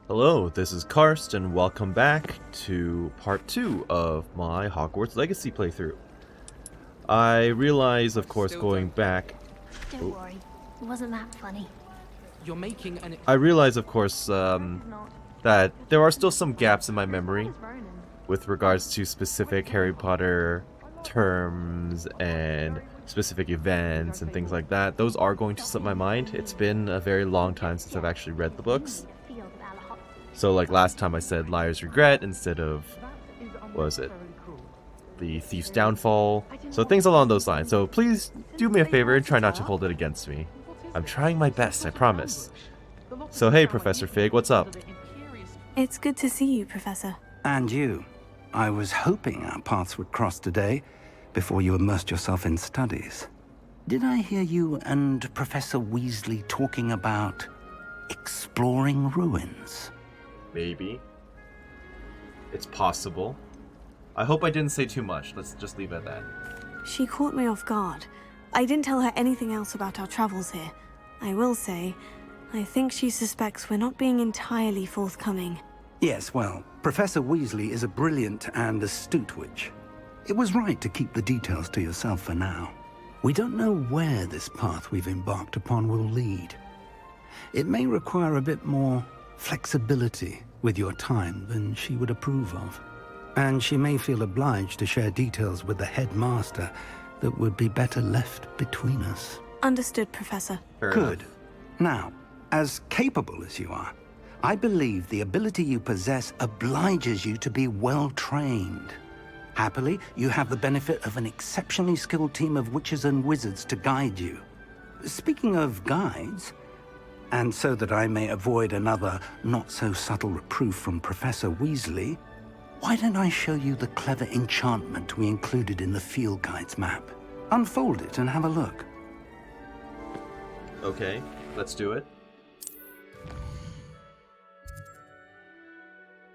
Hello, this is Karst, and welcome back to part 2 of my Hogwarts Legacy playthrough. I realize, of course, going back... Don't worry, it wasn't that funny. You're making an... I realize, of course, that there are still some gaps in my memory with regards to specific Harry Potter terms and specific events and things like that. Those are going to slip my mind. It's been a very long time since I've actually read the books. So, like last time I said Liar's Regret instead of, what was it? The Thief's Downfall. So things along those lines. So please do me a favor and try not to hold it against me. I'm trying my best, I promise. So hey, Professor Fig, what's up? It's good to see you, Professor. And you. I was hoping our paths would cross today, before you immersed yourself in studies. Did I hear you and Professor Weasley talking about exploring ruins? Maybe. It's possible. I hope I didn't say too much. Let's just leave it at that. She caught me off guard. I didn't tell her anything else about our travels here. I will say, I think she suspects we're not being entirely forthcoming. Yes, well, Professor Weasley is a brilliant and astute witch. It was right to keep the details to yourself for now. We don't know where this path we've embarked upon will lead. It may require a bit more flexibility with your time than she would approve of. And she may feel obliged to share details with the headmaster that would be better left between us. Understood, Professor. Fair Good. enough. Now, as capable as you are, I believe the ability you possess obliges you to be well-trained. Happily, you have the benefit of an exceptionally skilled team of witches and wizards to guide you. Speaking of guides, and so that I may avoid another not-so-subtle reproof from Professor Weasley, why don't I show you the clever enchantment we included in the field guide's map? Unfold it and have a look. Okay, let's do it.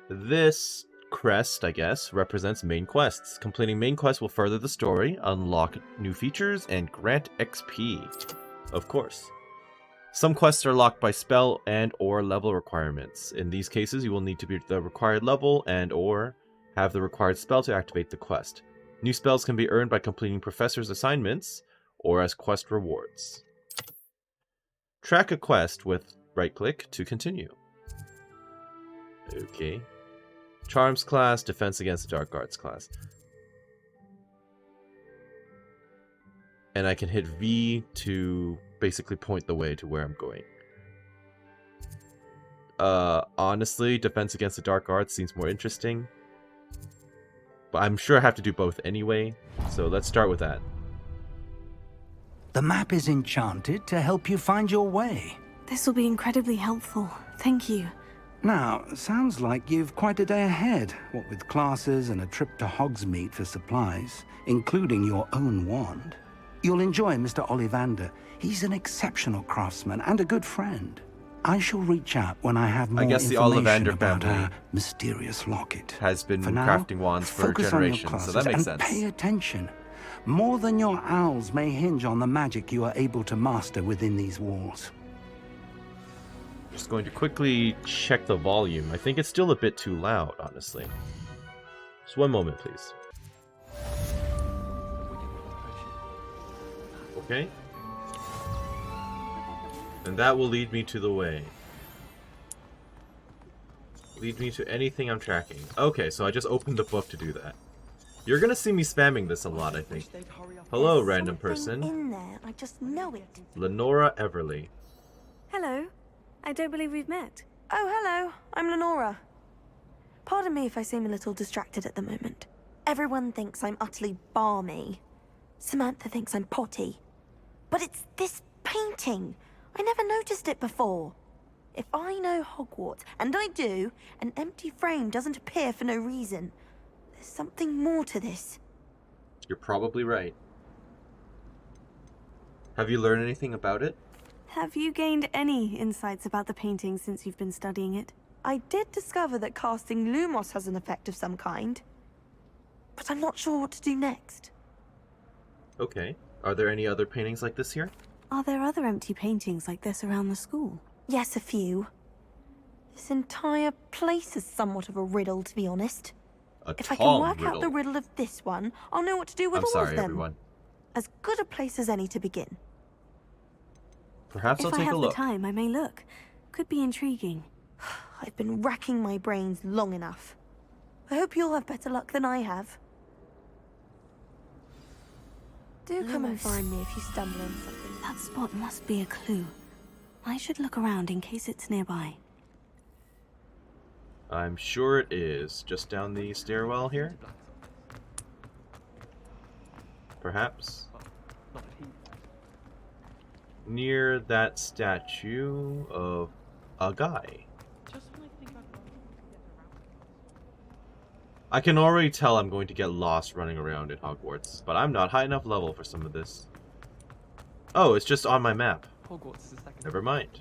This crest, I guess, represents main quests. Completing main quests will further the story, unlock new features, and grant XP. Of course. Some quests are locked by spell and or level requirements. In these cases, you will need to be the required level and or have the required spell to activate the quest. New spells can be earned by completing professor's assignments or as quest rewards. Track a quest with right-click to continue. Okay. Charms class, defense against the dark arts class. And I can hit V to basically point the way to where I'm going. Honestly, defense against the dark arts seems more interesting. But I'm sure I have to do both anyway, so let's start with that. The map is enchanted to help you find your way. This will be incredibly helpful. Thank you. Now, sounds like you've quite a day ahead, what with classes and a trip to Hogsmeade for supplies, including your own wand. You'll enjoy Mr. Ollivander. He's an exceptional craftsman and a good friend. I shall reach out when I have more the information Ollivander about family our mysterious locket. Has been For now, crafting wands for focus on your generations, so classes that makes and sense. pay attention. More than your owls may hinge on the magic you are able to master within these walls. Just going to quickly check the volume. I think it's still a bit too loud, honestly. Just one moment, please. Okay. And that will lead me to the way. Lead me to anything I'm tracking. Okay, so I just opened the book to do that. You're gonna see me spamming this a lot, I think. Hello, random person. In there, I just know it. Lenora Everly. Hello. I don't believe we've met. Oh, hello. I'm Lenora. Pardon me if I seem a little distracted at the moment. Everyone thinks I'm utterly balmy. Samantha thinks I'm potty. But it's this painting. I never noticed it before. If I know Hogwarts, and I do, an empty frame doesn't appear for no reason. There's something more to this. You're probably right. Have you learned anything about it? Have you gained any insights about the painting since you've been studying it? I did discover that casting Lumos has an effect of some kind, But I'm not sure what to do next. Okay. Are there any other paintings like this here? Are there other empty paintings like this around the school? Yes, a few. This entire place is somewhat of a riddle, to be honest. A If I tall can work riddle. out the riddle of this one, I'll know what to do with I'm all sorry, of them. everyone. As good a place as any to begin. Perhaps I'll If I take a have look. the time, I may look. Could be intriguing. I've been racking my brains long enough. I hope you'll have better luck than I have. Do come and Lewis. find me if you stumble on something. That spot must be a clue. I should look around in case it's nearby. I'm sure it is. Just down the stairwell here? Perhaps? Near that statue of a guy. I can already tell I'm going to get lost running around in Hogwarts, but I'm not high enough level for some of this. Oh, it's just on my map. Hogwarts is the second. Never mind.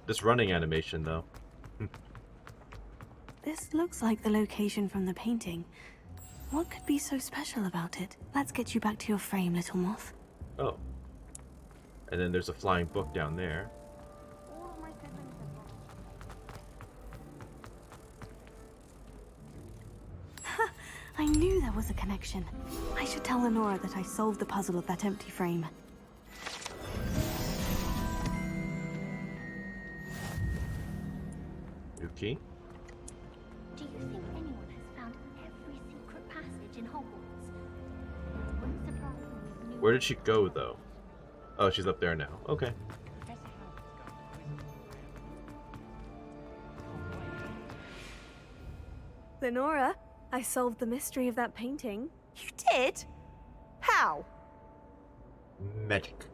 This running animation, though. This looks like the location from the painting. What could be so special about it? Let's get you back to your frame, little moth. Oh. And then there's a flying book down there. I knew there was a connection. I should tell Lenora that I solved the puzzle of that empty frame. Yuki? Do you think anyone has found every secret passage in Hogwarts? It wouldn't surprise me if new Where did she go, though? Oh, she's up there now. Okay. Lenora, I solved the mystery of that painting. You did? How? Magic.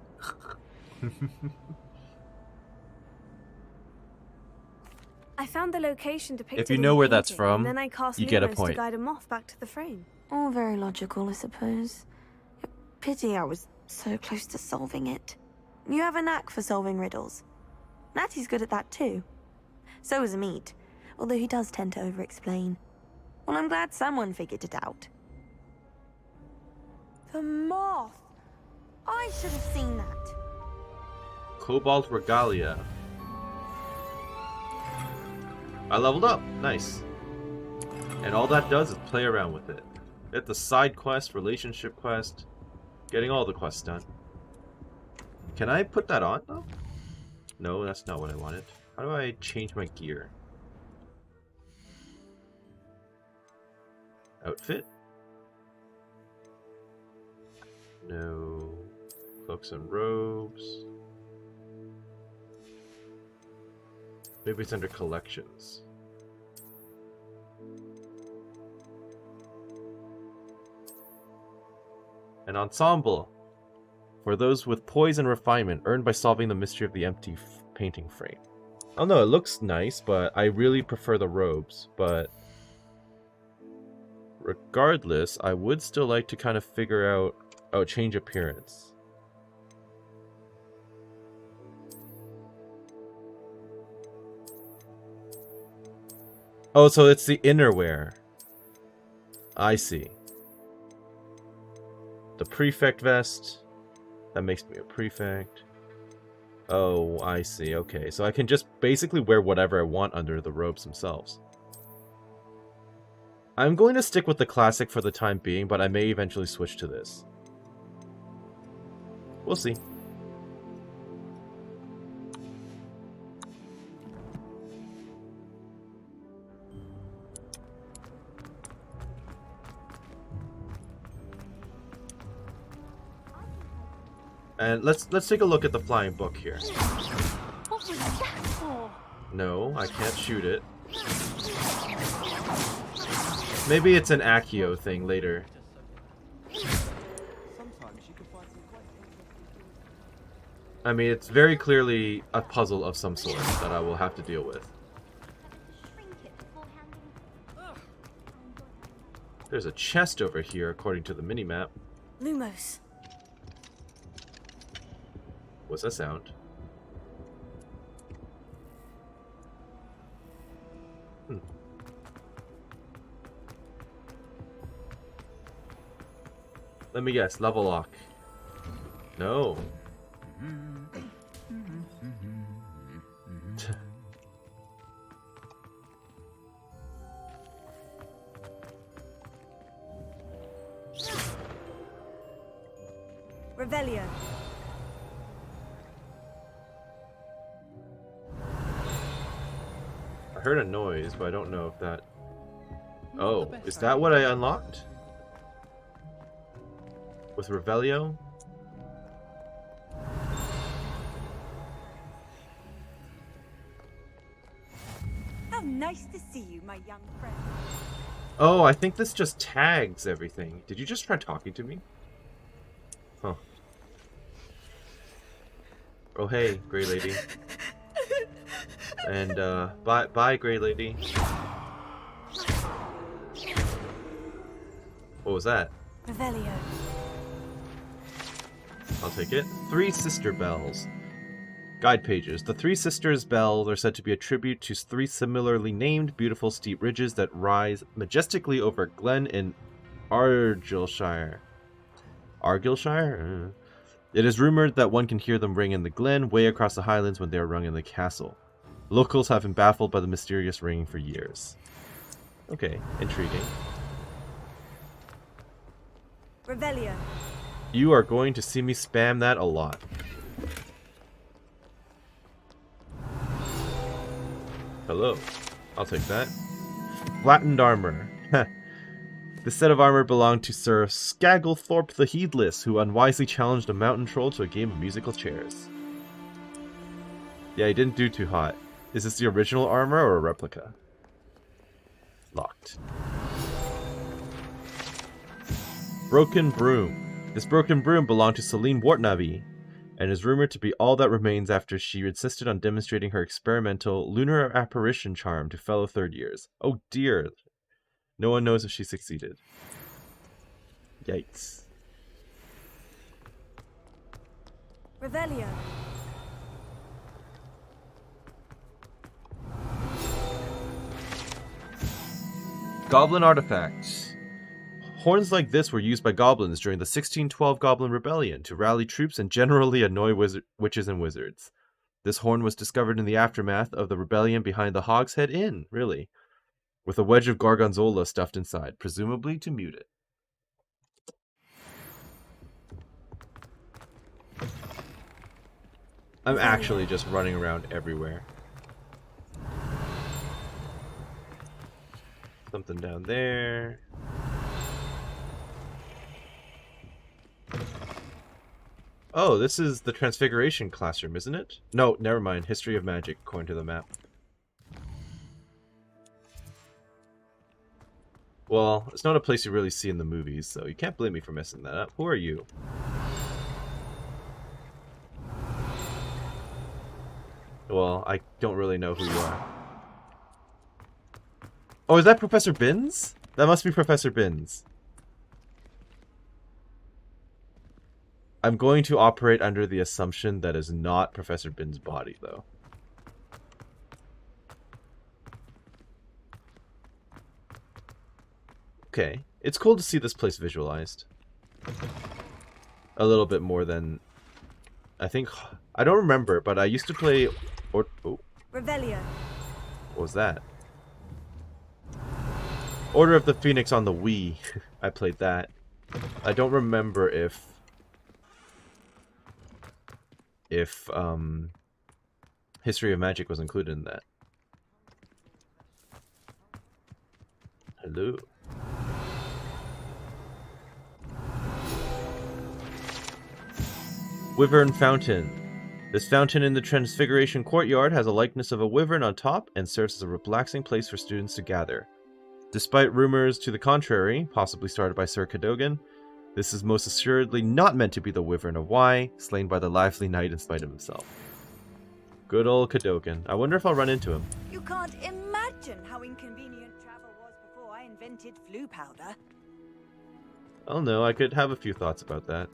I found the location depicted If you in know the where that's painting, from, and then I cast you get a Lumos point. to guide a moth back to the frame. All very logical, I suppose. Pity I was so close to solving it. You have a knack for solving riddles. Natty's good at that too. So is Amit, although he does tend to over-explain. Well, I'm glad someone figured it out. The moth! I should have seen that. Cobalt Regalia. I leveled up. Nice. And all that does is play around with it. Get the side quest, relationship quest, getting all the quests done. Can I put that on, though? No, that's not what I wanted. How do I change my gear? Outfit? No. Cloaks and robes. Maybe it's under collections. An ensemble. For those with poise and refinement, earned by solving the mystery of the empty painting frame. Oh no, it looks nice, but I really prefer the robes. But regardless, I would still like to kind of figure out... Oh, change appearance. Oh, so it's the innerwear. I see. The prefect vest. That makes me a prefect. Oh, I see. Okay, so I can just basically wear whatever I want under the robes themselves. I'm going to stick with the classic for the time being, but I may eventually switch to this. We'll see. And let's take a look at the flying book here. What was that for? No, I can't shoot it. Maybe it's an Accio thing later. I mean, it's very clearly a puzzle of some sort that I will have to deal with. Shrink it before handing. There's a chest over here, according to the minimap. Lumos. What's that sound? Let me guess, level lock. No. Revelio. I heard a noise, but I don't know if that... Not Oh, the best is that what I unlocked? With Revelio? How nice to see you, my young friend. Oh, I think this just tags everything. Did you just try talking to me? Huh. Oh, hey, Grey Lady. And, bye, Grey Lady. What was that? Revelio. I'll take it. Three Sister Bells. Guide pages. The Three Sisters bells are said to be a tribute to three similarly named beautiful steep ridges that rise majestically over a glen in Argyllshire. Argyllshire? It is rumored that one can hear them ring in the glen way across the highlands when they are rung in the castle. Locals have been baffled by the mysterious ringing for years. Okay, intriguing. Revelio. You are going to see me spam that a lot. Hello. I'll take that. Flattened armor. This set of armor belonged to Sir Skagglethorpe the Heedless, who unwisely challenged a mountain troll to a game of musical chairs. Yeah, he didn't do too hot. Is this the original armor or a replica? Locked. Broken Broom. This broken broom belonged to Celine Wartnavi, and is rumored to be all that remains after she insisted on demonstrating her experimental lunar apparition charm to fellow third years. Oh dear. No one knows if she succeeded. Yikes. Revelio. Goblin artifacts. Horns like this were used by goblins during the 1612 Goblin Rebellion to rally troops and generally annoy witches and wizards. This horn was discovered in the aftermath of the rebellion behind the Hogshead Inn, really, with a wedge of Gorgonzola stuffed inside, presumably to mute it. I'm actually just running around everywhere. Something down there. Oh, this is the Transfiguration classroom, isn't it? No, never mind. History of Magic, according to the map. Well, it's not a place you really see in the movies, so you can't blame me for messing that up. Who are you? Well, I don't really know who you are. Oh, is that Professor Binns? That must be Professor Binns. I'm going to operate under the assumption that is not Professor Binns' body, though. Okay. It's cool to see this place visualized. A little bit more than... I think... I don't remember, but I used to play... Oh. Revelio. What was that? Order of the Phoenix on the Wii. I played that. I don't remember if History of Magic was included in that. Hello. Wyvern Fountain. This fountain in the Transfiguration Courtyard has a likeness of a wyvern on top and serves as a relaxing place for students to gather. Despite rumors to the contrary, possibly started by Sir Cadogan, this is most assuredly not meant to be the Wyvern of Y, slain by the lively knight in spite of himself. Good old Cadogan. I wonder if I'll run into him. You can't imagine how inconvenient travel was before I invented flu powder. Oh no, I could have a few thoughts about that.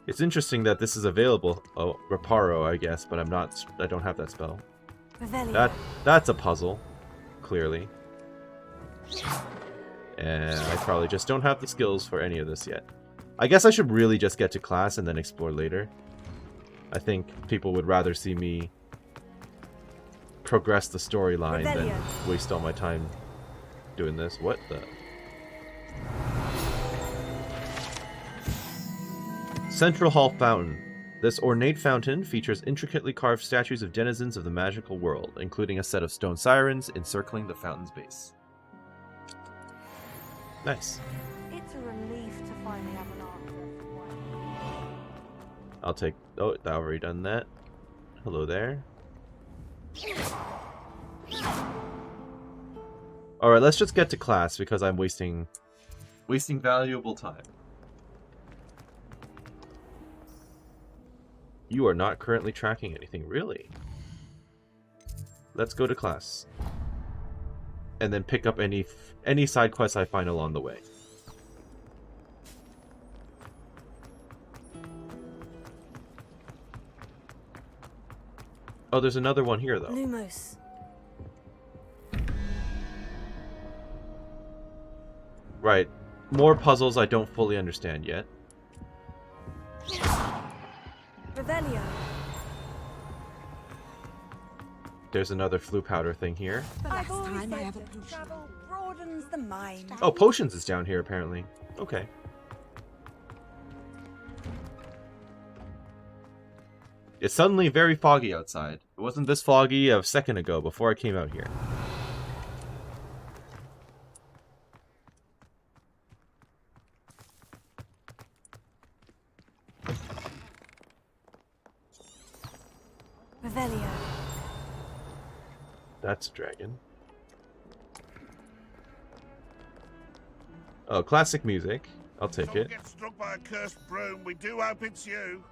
It's interesting that this is available. Oh, Reparo, I guess, but I don't have that spell. Revelio. That's a puzzle, clearly. And I probably just don't have the skills for any of this yet. I guess I should really just get to class and then explore later. I think people would rather see me progress the storyline than waste all my time doing this. What the... Central Hall Fountain. This ornate fountain features intricately carved statues of denizens of the magical world, including a set of stone sirens encircling the fountain's base. Nice. It's a relief to finally have an answer. I'll take... Oh, I've already done that. Hello there. Alright, let's just get to class because I'm wasting valuable time. You are not currently tracking anything, really. Let's go to class. And then pick up any side quests I find along the way. Oh, there's another one here, though. Lumos. Right. More puzzles I don't fully understand yet. Revelio. There's another flu powder thing here. I've always said that travel broadens the mind. Oh, potions is down here, apparently. Okay. It's suddenly very foggy outside. It wasn't this foggy a second ago before I came out here. Revelio. That's a dragon. Oh, classic music. I'll take it. Get struck by a cursed broom. We do hope it's you.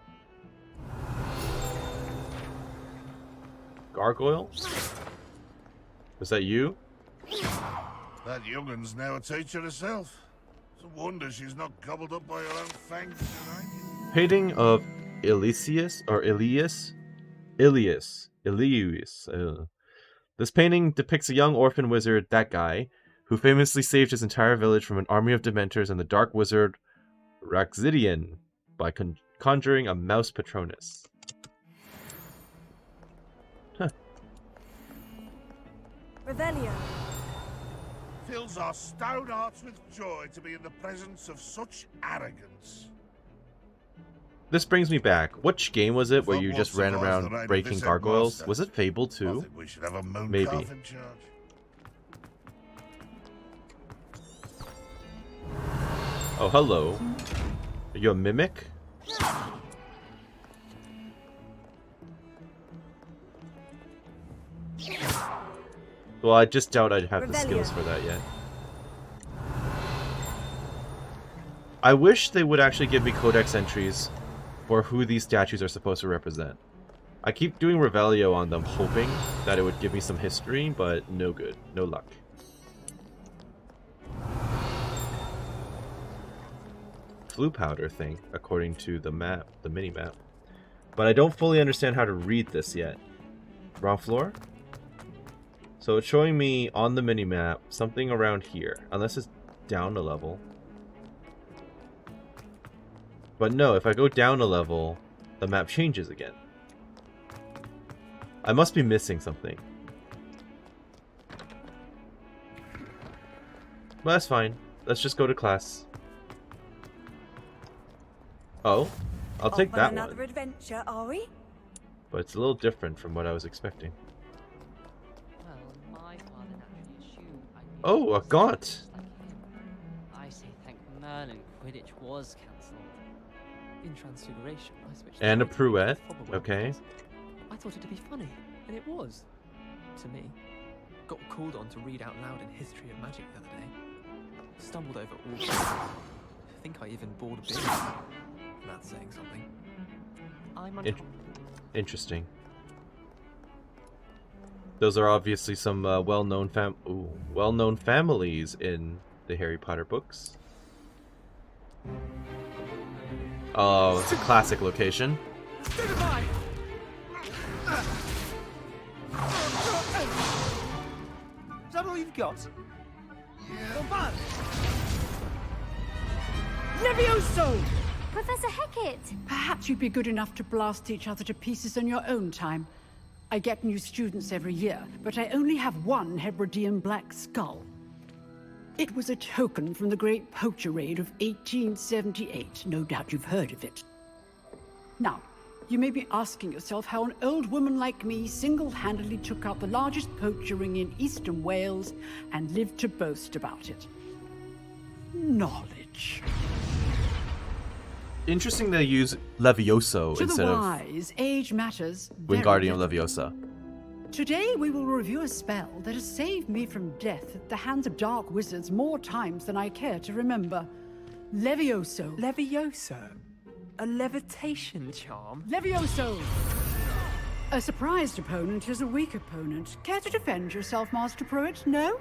Gargoyle? Was that you? That youngun's now a teacher herself. It's a wonder she's not gobbled up by her own fangs tonight. Painting of Ilias. This painting depicts a young orphan wizard, that guy, who famously saved his entire village from an army of dementors and the dark wizard Raxidian by conjuring a mouse patronus. Huh. Revelio. Fills our stout hearts with joy to be in the presence of such arrogance. This brings me back. Which game was it where you just ran around breaking gargoyles? Was it Fable 2? I think we should have a moon Maybe. calf in charge. Oh, hello. Are you a mimic? Well, I just doubt I'd have the skills for that yet. I wish they would actually give me codex entries for who these statues are supposed to represent. I keep doing Revelio on them, hoping that it would give me some history, but no good. No luck. Flu powder thing, according to the map, the mini-map. But I don't fully understand how to read this yet. Wrong floor? So it's showing me on the mini-map something around here, unless it's down a level. But no, if I go down a level, the map changes again. I must be missing something. Well, that's fine. Let's just go to class. Oh, I'll take that one. Another adventure, are we? But it's a little different from what I was expecting. Well, my father naturally assumed I'd be Oh, a gaunt! like him. I say thank Merlin Quidditch was cancelled. In Transfiguration, I switched. And a to Pruette, probable okay. cause. I thought it to be funny, and it was. To me. Got called on to read out loud in History of Magic the other day. Stumbled over all. I think I even bored a bit. That's saying something. I'm In interesting. Those are obviously some well-known families in the Harry Potter books. Oh, it's a classic location. Is that all you've got? Yeah. Levioso! Professor Hecat! Perhaps you'd be good enough to blast each other to pieces on your own time. I get new students every year, but I only have one Hebridean black skull. It was a token from the Great Poacher Raid of 1878. No doubt you've heard of it. Now, you may be asking yourself how an old woman like me single-handedly took out the largest poacher ring in eastern Wales and lived to boast about it. Knowledge. Interesting they use Levioso To the instead of wise, age matters very Wingardium little. Leviosa. Today we will review a spell that has saved me from death at the hands of dark wizards more times than I care to remember. Levioso. Levioso? A levitation charm? Levioso! A surprised opponent is a weak opponent. Care to defend yourself, Master Pruitt? No?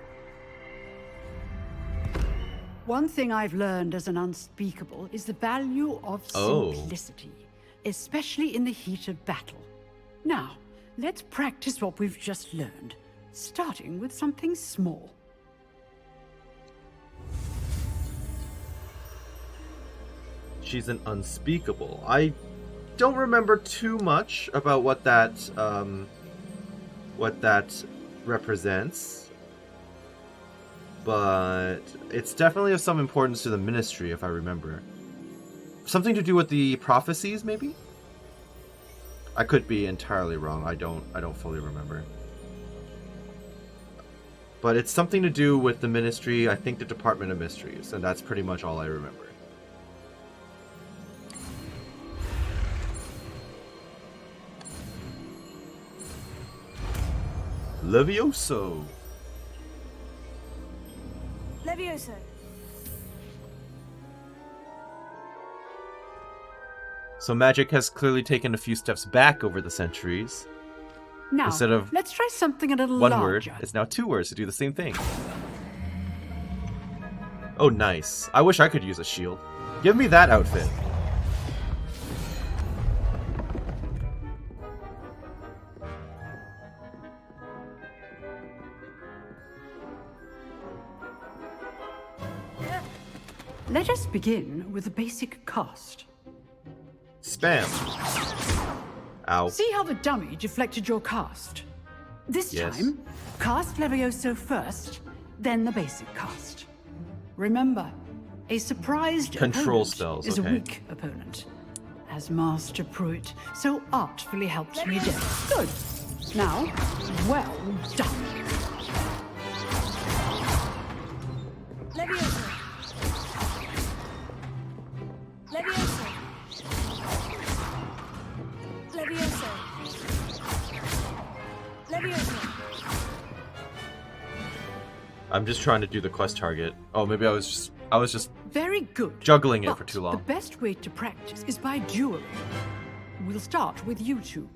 One thing I've learned as an unspeakable is the value of simplicity, especially in the heat of battle. Now, let's practice what we've just learned, starting with something small. She's an unspeakable. I don't remember too much about what that represents, but it's definitely of some importance to the Ministry, if I remember. Something to do with the prophecies, maybe? I could be entirely wrong. I don't fully remember. But it's something to do with the Ministry, I think the Department of Mysteries, and that's pretty much all I remember. Levioso. Levioso. So magic has clearly taken a few steps back over the centuries. Now, Instead of let's try something a little one larger. word, it's now 2 words to do the same thing. Oh, nice. I wish I could use a shield. Give me that outfit. Let us begin with the basic cast. Spam. Ow. See how the dummy deflected your cast? This Yes. time, cast Levioso first, then the basic cast. Remember, a surprised Control opponent spells, is okay. a weak opponent. As Master Pruitt so artfully helped me do. Good. Now, well done. Levioso. Levioso. Levioso. Levioso. I'm just trying to do the quest target. Oh, maybe I was just Very good. juggling it But for too the long. best way to practice is by dueling. We'll start with you two.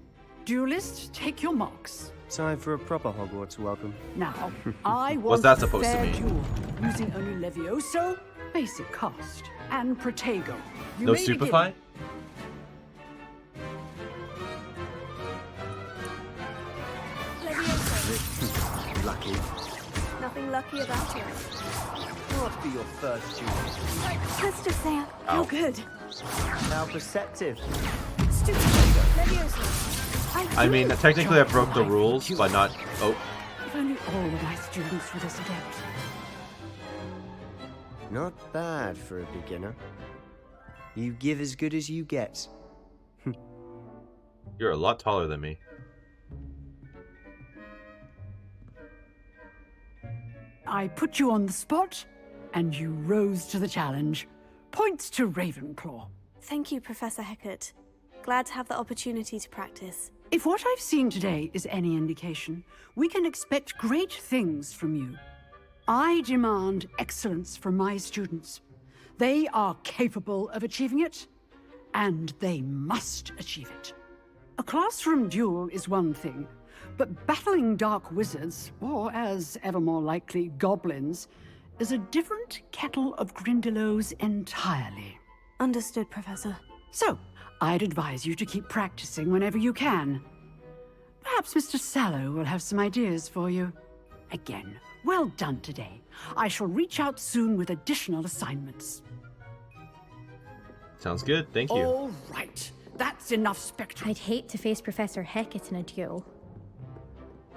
Duelists, take your marks. Time for a proper Hogwarts welcome. Now, I want What's that a supposed to fair mean? duel, using only Levioso, basic cast, and Protego. You No may begin. Stupefy? Levioso. Lucky. Nothing lucky about it. What be your first duel? Let's just say Ow. how good. How perceptive. Stupid. Levioso. I mean, technically I Job broke the right. rules by not... Oh, If only all of my students were this adept. Not bad for a beginner. You give as good as you get. you're a lot taller than me. I put you on the spot, and you rose to the challenge. Points to Ravenclaw. Thank you, Professor Hecat. Glad to have the opportunity to practice. If what I've seen today is any indication, we can expect great things from you. I demand excellence from my students. They are capable of achieving it, and they must achieve it. A classroom duel is one thing, but battling dark wizards, or as ever more likely, goblins, is a different kettle of Grindylows entirely. Understood, Professor. So, I'd advise you to keep practicing whenever you can. Perhaps Mr. Sallow will have some ideas for you. Again, well done today. I shall reach out soon with additional assignments. Sounds good, thank you. All right, that's enough spectrum. I'd hate to face Professor Hecat in a duel.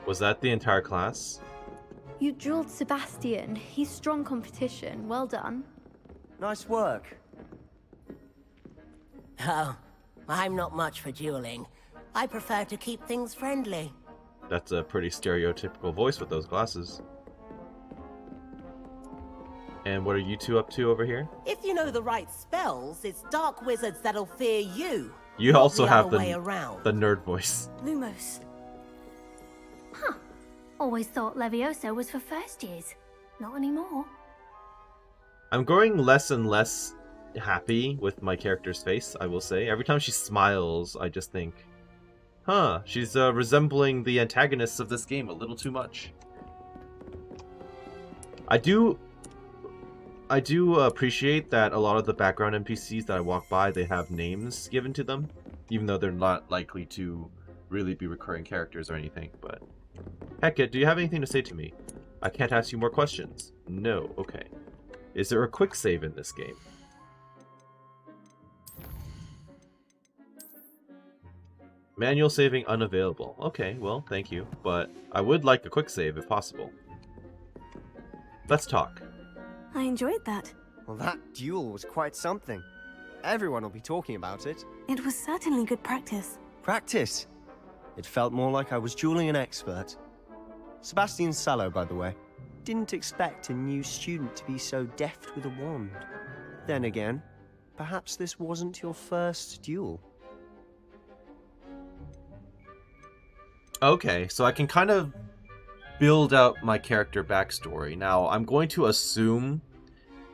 Was that the entire class? You dueled Sebastian. He's strong competition. Well done. Nice work. Oh, I'm not much for dueling. I prefer to keep things friendly. That's a pretty stereotypical voice with those glasses. And what are you two up to over here? If you know the right spells, it's dark wizards that'll fear you. You not also the have other way around. the nerd voice. Lumos. Huh. Always thought Levioso was for first years. Not anymore. I'm growing less and less happy with my character's face, I will say. Every time she smiles, I just think, huh, she's resembling the antagonists of this game a little too much. I do appreciate that a lot of the background NPCs that I walk by, they have names given to them, even though they're not likely to really be recurring characters or anything, but... Hecate, do you have anything to say to me? I can't ask you more questions. No, okay. Is there a quick save in this game? Manual saving unavailable. Okay, well, thank you, but I would like a quick save if possible. Let's talk. I enjoyed that. Well, that duel was quite something. Everyone will be talking about it. It was certainly good practice. Practice? It felt more like I was dueling an expert. Sebastian Sallow, by the way. Didn't expect a new student to be so deft with a wand. Then again, perhaps this wasn't your first duel. Okay, so I can kind of build out my character backstory. Now, I'm going to assume...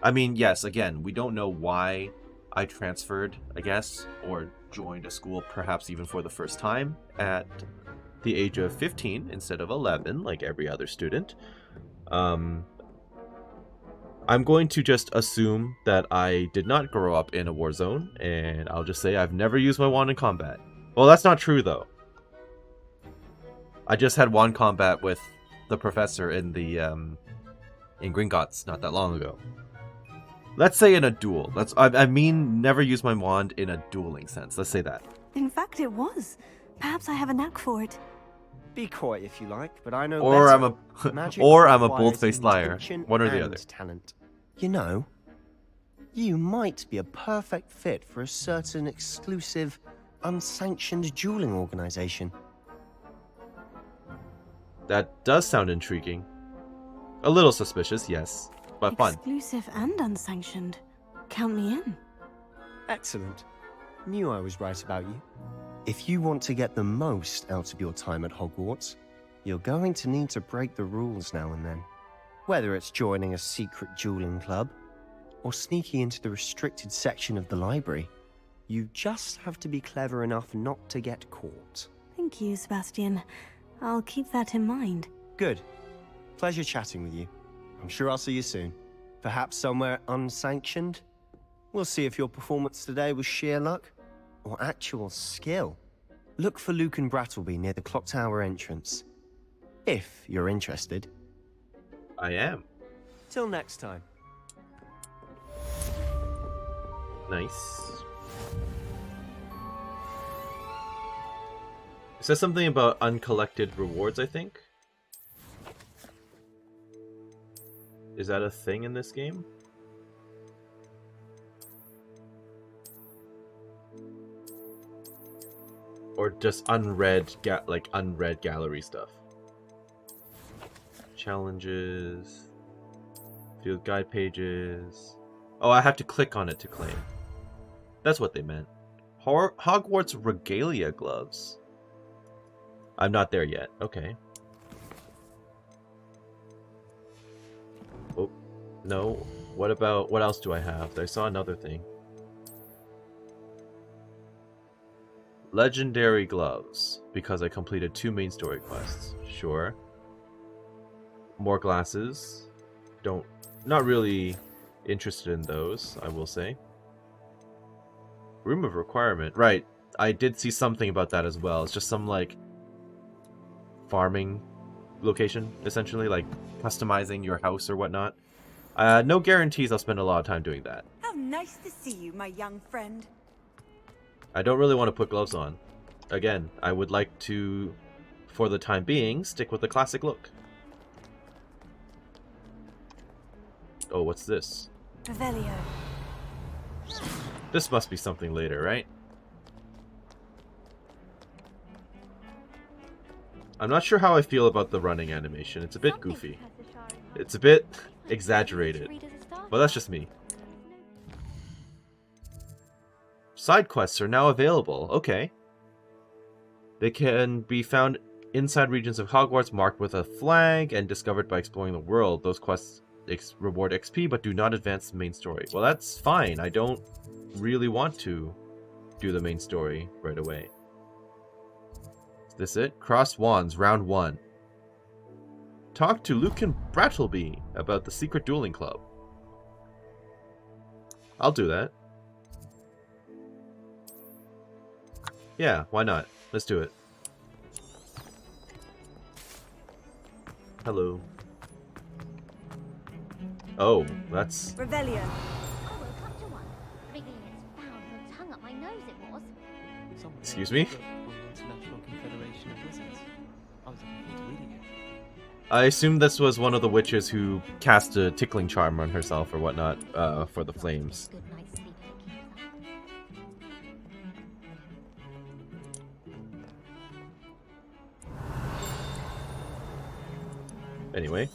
I mean, yes, again, we don't know why I transferred, I guess, or joined a school, perhaps even for the first time, at the age of 15 instead of 11, like every other student. I'm going to just assume that I did not grow up in a war zone, and I'll just say I've never used my wand in combat. Well, that's not true, though. I just had wand combat with the professor in the in Gringotts not that long ago. Let's say in a duel. I mean never use my wand in a dueling sense. Let's say that. In fact, it was. Perhaps I have a knack for it. Be coy if you like, but I know Or better. I'm a Magic bold-faced liar. intention One or the and other. Talent. You know, you might be a perfect fit for a certain exclusive, unsanctioned dueling organization. That does sound intriguing. A little suspicious, yes, but fun. Exclusive and unsanctioned. Count me in. Excellent. Knew I was right about you. If you want to get the most out of your time at Hogwarts, you're going to need to break the rules now and then. Whether it's joining a secret dueling club, or sneaking into the restricted section of the library, you just have to be clever enough not to get caught. Thank you, Sebastian. I'll keep that in mind. Good. Pleasure chatting with you. I'm sure I'll see you soon. Perhaps somewhere unsanctioned? We'll see if your performance today was sheer luck or actual skill. Look for Luke and Brattleby near the clock tower entrance. If you're interested. I am. Till next time. Nice. It says something about uncollected rewards, I think. Is that a thing in this game? Or just unread gallery stuff. Challenges. Field guide pages. Oh, I have to click on it to claim. That's what they meant. Hogwarts regalia gloves. I'm not there yet. Okay. Oh, no. What else do I have? I saw another thing. Legendary gloves, because I completed 2 main story quests. Sure. More glasses. Not really interested in those, I will say. Room of requirement. Right. I did see something about that as well. It's just some, like, farming location, essentially, like customizing your house or whatnot. No guarantees I'll spend a lot of time doing that. How nice to see you, my young friend. I don't really want to put gloves on. Again, I would like to, for the time being, stick with the classic look. Oh, what's this? Revelio. This must be something later, right? I'm not sure how I feel about the running animation. It's a bit goofy. It's a bit exaggerated. But that's just me. Side quests are now available. Okay. They can be found inside regions of Hogwarts marked with a flag and discovered by exploring the world. Those quests reward XP but do not advance the main story. Well, that's fine. I don't really want to do the main story right away. Is this it? Cross Wands, round 1. Talk to Lucan Brattleby about the secret dueling club. I'll do that. Yeah, why not? Let's do it. Hello. Oh, that's... I Revelio. woke up to one. Wriggling its foul little tongue up my nose it was. Excuse me? International Confederation of Wizards. I was looking forward to reading it. I assume this was one of the witches who cast a tickling charm on herself or whatnot for the flames. Good night's sleep Anyway.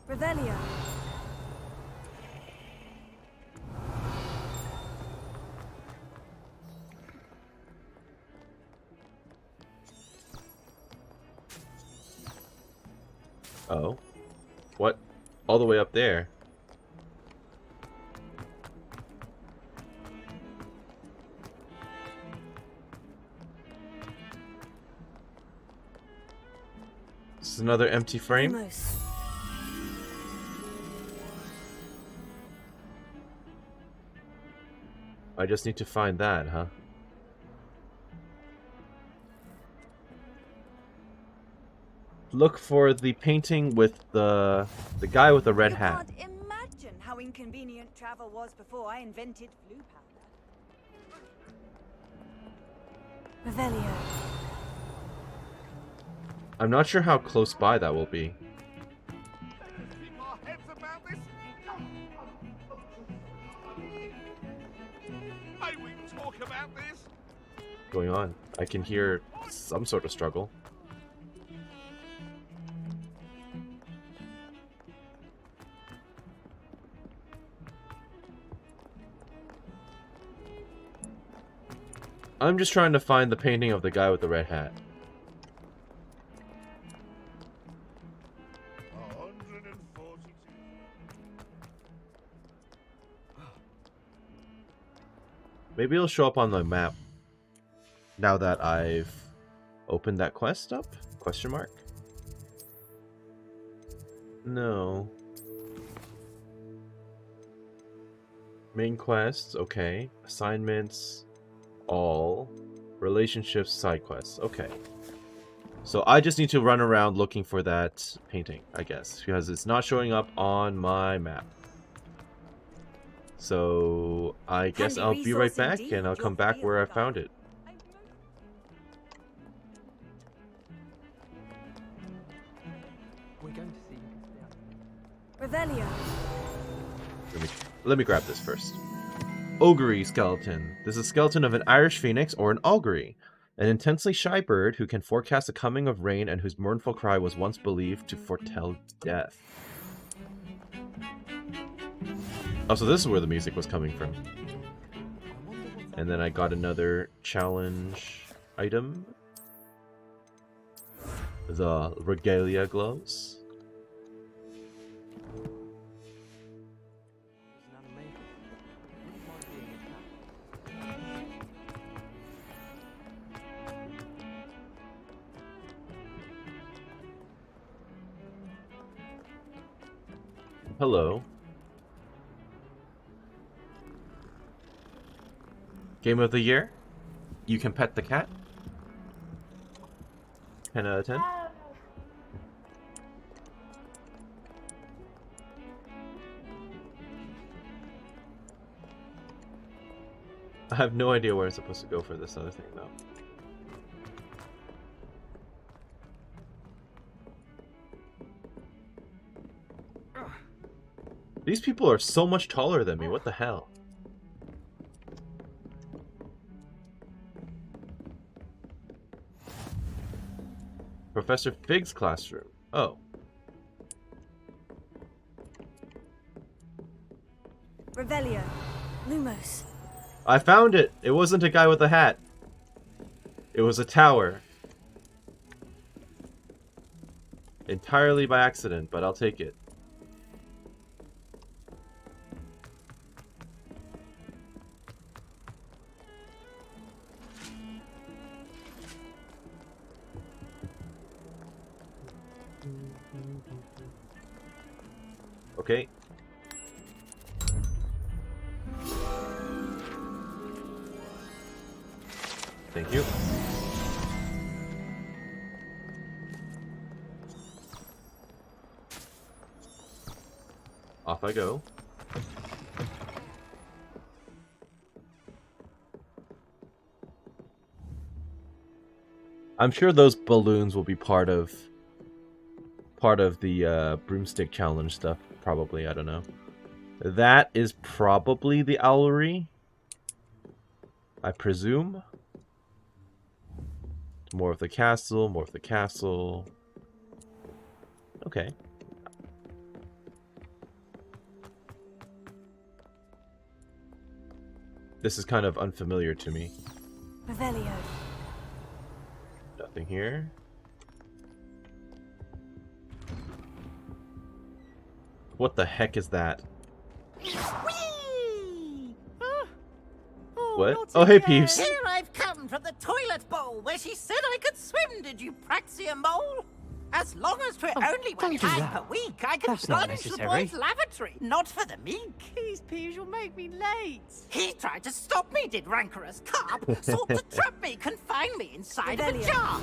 Revelio. Oh. What? All the way up there. This is another empty frame. Almost. I just need to find that, huh? Look for the painting with the guy with the red hat. You can't imagine how inconvenient travel was before I invented blue powder. Revelio. I'm not sure how close by that will be. Going on? I can hear some sort of struggle. I'm just trying to find the painting of the guy with the red hat. Maybe it'll show up on the map now that I've opened that quest up? Question mark? No. Main quests, okay. Assignments, all. Relationships, side quests, okay. So I just need to run around looking for that painting, I guess, because it's not showing up on my map. So I guess I'll be right back and I'll come back where I found it. We're going to see. Revelio. Let me grab this first. Augury skeleton. This is a skeleton of an Irish phoenix or an augury, an intensely shy bird who can forecast the coming of rain and whose mournful cry was once believed to foretell death. Oh, so this is where the music was coming from. And then I got another challenge item. The regalia gloves. Hello. Game of the year? You can pet the cat? 10 out of 10? I have no idea where I'm supposed to go for this other thing, though. These people are so much taller than me, what the hell? Professor Fig's classroom. Oh. Revelio. Lumos. I found it! It wasn't a guy with a hat. It was a tower. Entirely by accident, but I'll take it. Okay. Thank you. Off I go. I'm sure those balloons will be part of the broomstick challenge stuff. Probably, I don't know. That is probably the owlery, I presume. More of the castle, more of the castle. Okay. This is kind of unfamiliar to me. Revelio. Nothing here. What the heck is that? Whee! What? Oh, hey, Peeves. Here I've come from the toilet bowl where she said I could swim, did you praxia mole? As long as we're only one time per week, I can That's not plunge the necessary. boy's lavatory, not for the meek. Please, Peeves, you'll make me late. He tried to stop me, did rancorous carp, sought to trap me, confine me inside of a Revelio. jar.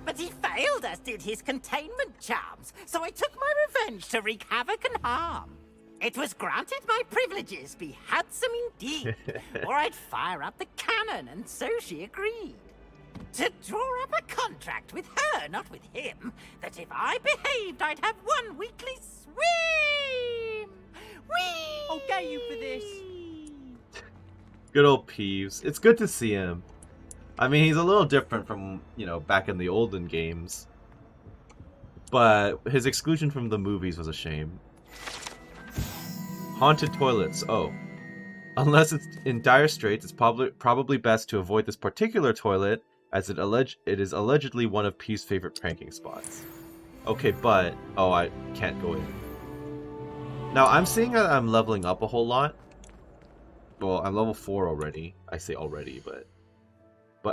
But he failed, as did his containment charms, so I took my revenge to wreak havoc and harm. It was granted my privileges be handsome indeed, or I'd fire up the cannon, and so she agreed. To draw up a contract with her, not with him, that if I behaved, I'd have one weekly swim! Whee! I'll get you for this. Good old Peeves. It's good to see him. I mean, he's a little different from, you know, back in the olden games. But his exclusion from the movies was a shame. Haunted toilets. Oh. Unless it's in dire straits, it's probably best to avoid this particular toilet, as it is allegedly one of Peeves' favorite pranking spots. Okay, but... Oh, I can't go in. Now, I'm seeing that I'm leveling up a whole lot. Well, I'm level 4 already. I say already, but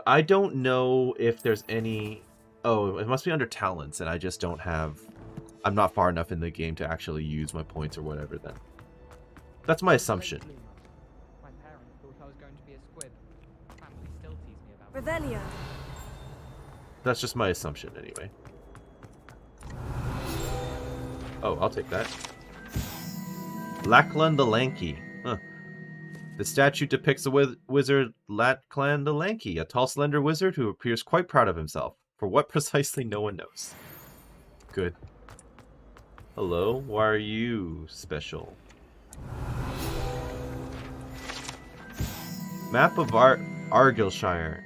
I don't know if there's any... Oh, it must be under talents, and I just don't have... I'm not far enough in the game to actually use my points or whatever then. That's my assumption. My parents thought I was going to be a squib. Family still tease me about it. Revelio. That's just my assumption anyway. Oh, I'll take that. Lachlan the Lanky. Huh. The statue depicts the wizard Lachlan the Lanky, a tall, slender wizard who appears quite proud of himself. For what precisely, no one knows. Good. Hello, why are you special? Map of Argyllshire.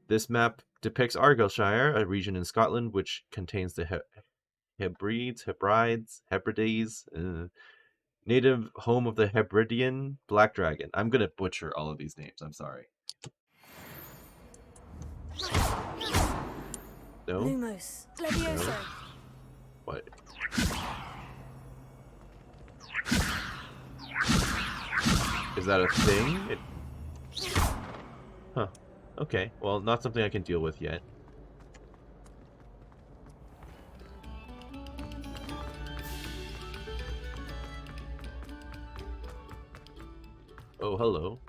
This map depicts Argyllshire, a region in Scotland which contains the Hebrides, native home of the Hebridean black dragon. I'm gonna butcher all of these names, I'm sorry. No? Lumos. Levioso. No? What? Is that a thing? Huh. Okay, well, not something I can deal with yet. Oh, hello.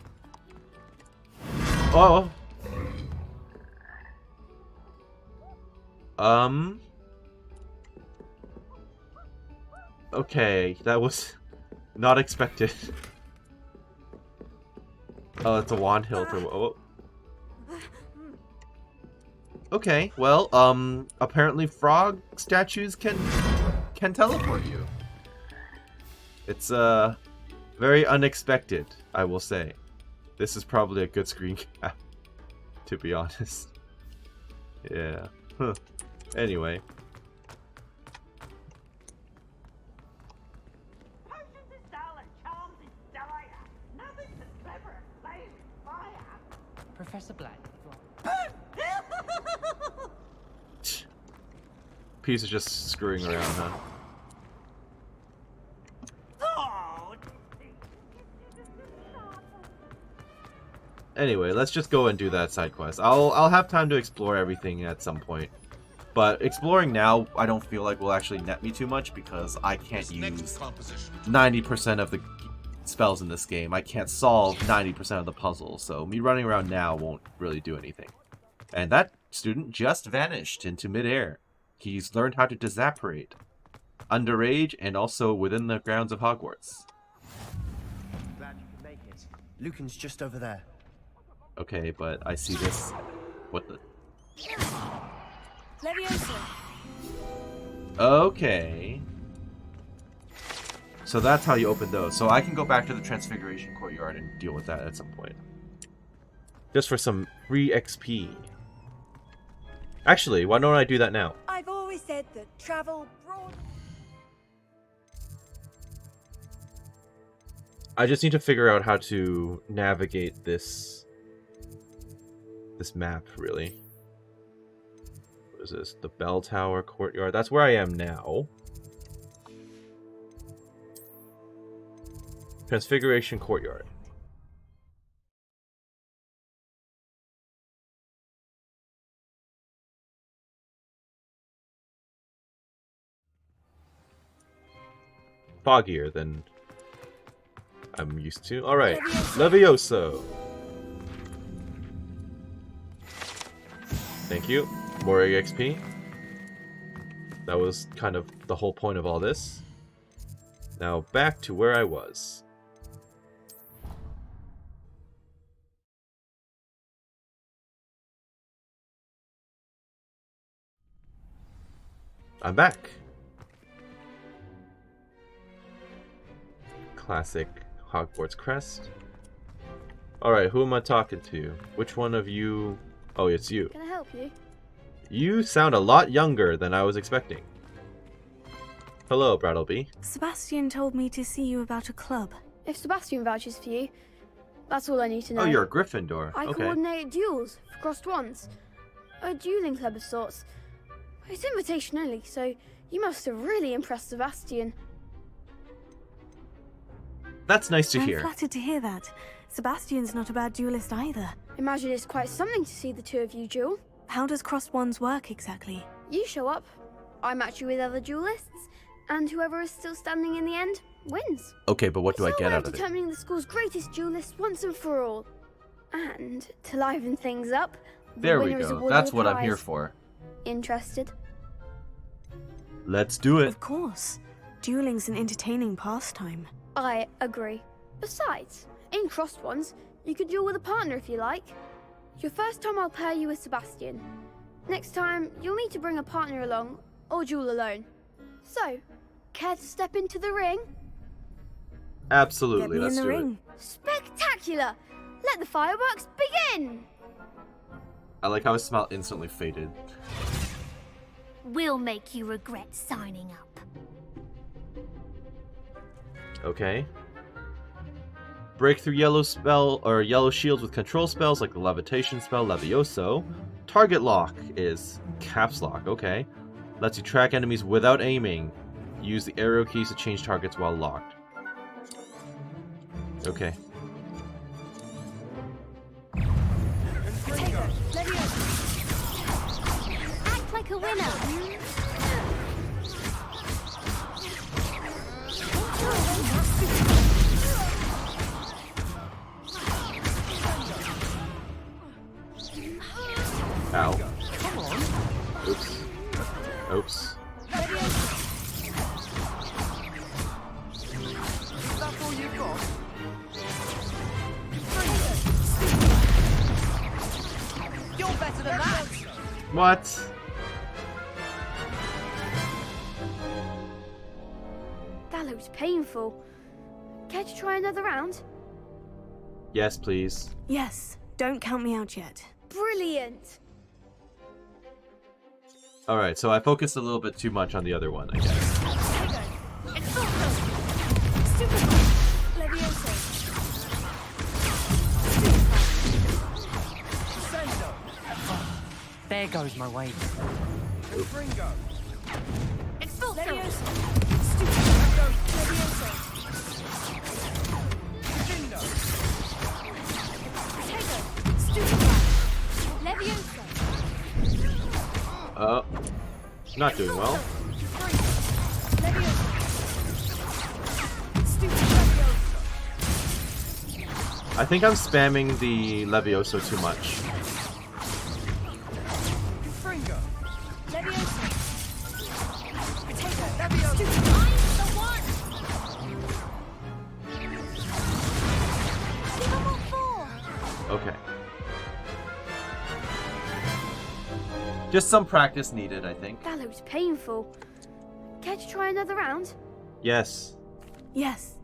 Oh! Okay, that was not expected. Oh, it's a wand hilt or oh. Okay, well, apparently frog statues can teleport you. It's very unexpected, I will say. This is probably a good screen cap, to be honest. Yeah. Huh. Anyway. Potions is dull and charms is dire. Nothing's as clever as playing with fire. Professor Black. Piece is just screwing around, huh? Oh, Anyway, let's just go and do that side quest. I'll have time to explore everything at some point. But exploring now, I don't feel like will actually net me too much because I can't use 90% of the spells in this game. I can't solve 90% of the puzzles, so me running around now won't really do anything. And that student just vanished into midair. He's learned how to disapparate. Underage and also within the grounds of Hogwarts. Glad you could make it. Lucan's just over there. Okay, but I see this. What the? Leviosa. Okay. So that's how you open those. So I can go back to the Transfiguration Courtyard and deal with that at some point. Just for some free XP. Actually, why don't I do that now? I've always said that travel broad. I just need to figure out how to navigate this map, really. What is this? The Bell Tower Courtyard. That's where I am now. Transfiguration Courtyard. Foggier than I'm used to. Alright, Levioso. Thank you. More XP. That was kind of the whole point of all this. Now back to where I was. I'm back. Classic Hogwarts crest. Alright, who am I talking to? Which one of you... Oh, it's you. Can I help you? You sound a lot younger than I was expecting. Hello, Brattleby. Sebastian told me to see you about a club. If Sebastian vouches for you, that's all I need to know. Oh, you're a Gryffindor. I Okay. coordinate duels for crossed ones. A dueling club of sorts. It's invitation only, so you must have really impressed Sebastian. That's nice to I'm hear. flattered to hear that. Sebastian's not a bad duelist either. Imagine it's quite something to see the two of you duel. How does crossed wands work exactly? You show up, I match you with other duelists, and whoever is still standing in the end wins. Okay, but what do I It's our get way out of of it? determining the school's greatest duelist once and for all. And to liven things up, the There we winner is go. awarded That's a what I'm here prize. for. Interested? Let's do it. Of course. Dueling's an entertaining pastime. I agree. Besides, in crossed ones, you could duel with a partner if you like. Your first time I'll pair you with Sebastian. Next time, you'll need to bring a partner along, or duel alone. So, care to step into the ring? Absolutely, Get me let's in the do ring. Spectacular! Let the fireworks begin! it. I like how his smile instantly faded. We'll make you regret signing up. Okay. Break through yellow spell or yellow shields with control spells like the levitation spell Levioso. Target lock is caps lock. Okay. Lets you track enemies without aiming. Use the arrow keys to change targets while locked. Okay. Act like a winner. Ow. Oops. Oops. That's all you've got? You're better than that! What? That looks painful. Care to try another round? Yes, please. Yes, don't count me out yet. Brilliant! Alright, so I focused a little bit too much on the other one, I guess. There goes my weight. Fringo. Not doing well. I think I'm spamming the Levioso too much. Okay. Just some practice needed, I think. That looks painful. Care to try another round? Yes. Yes.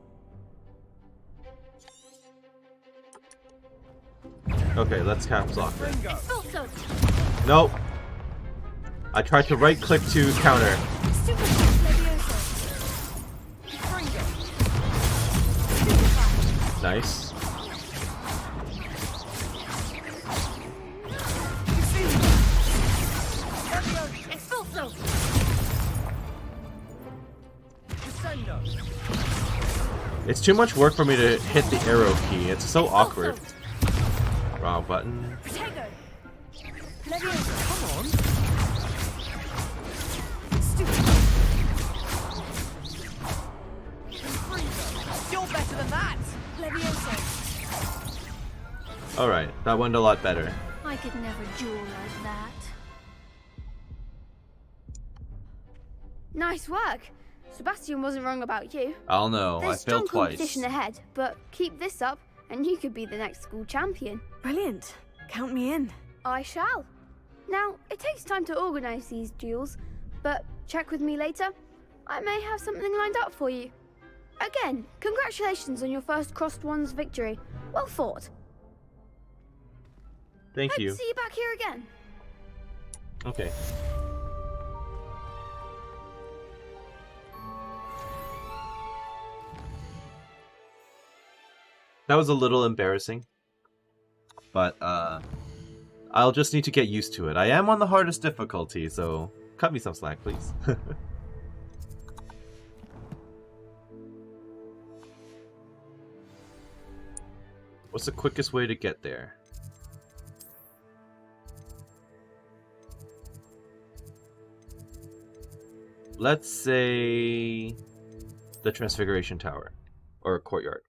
Okay, let's caps lock then. Also, Nope. I tried to right click to counter. Nice. It's too much work for me to hit the arrow key. It's so awkward. Wrong button. Come on. You're better than that. Alright, that went a lot better. I could never duel like that. Nice work. Sebastian wasn't wrong about you. I'll know, There's I strong failed twice. competition ahead, but keep this up and you could be the next school champion. Brilliant. Count me in. I shall. Now, it takes time to organise these duels, but check with me later. I may have something lined up for you. Again, congratulations on your first Crossed Ones victory. Well fought. Thank Hope you. to see you back here again. Okay. That was a little embarrassing, but I'll just need to get used to it. I am on the hardest difficulty, so cut me some slack, please. What's the quickest way to get there? Let's say the Transfiguration Tower or Courtyard.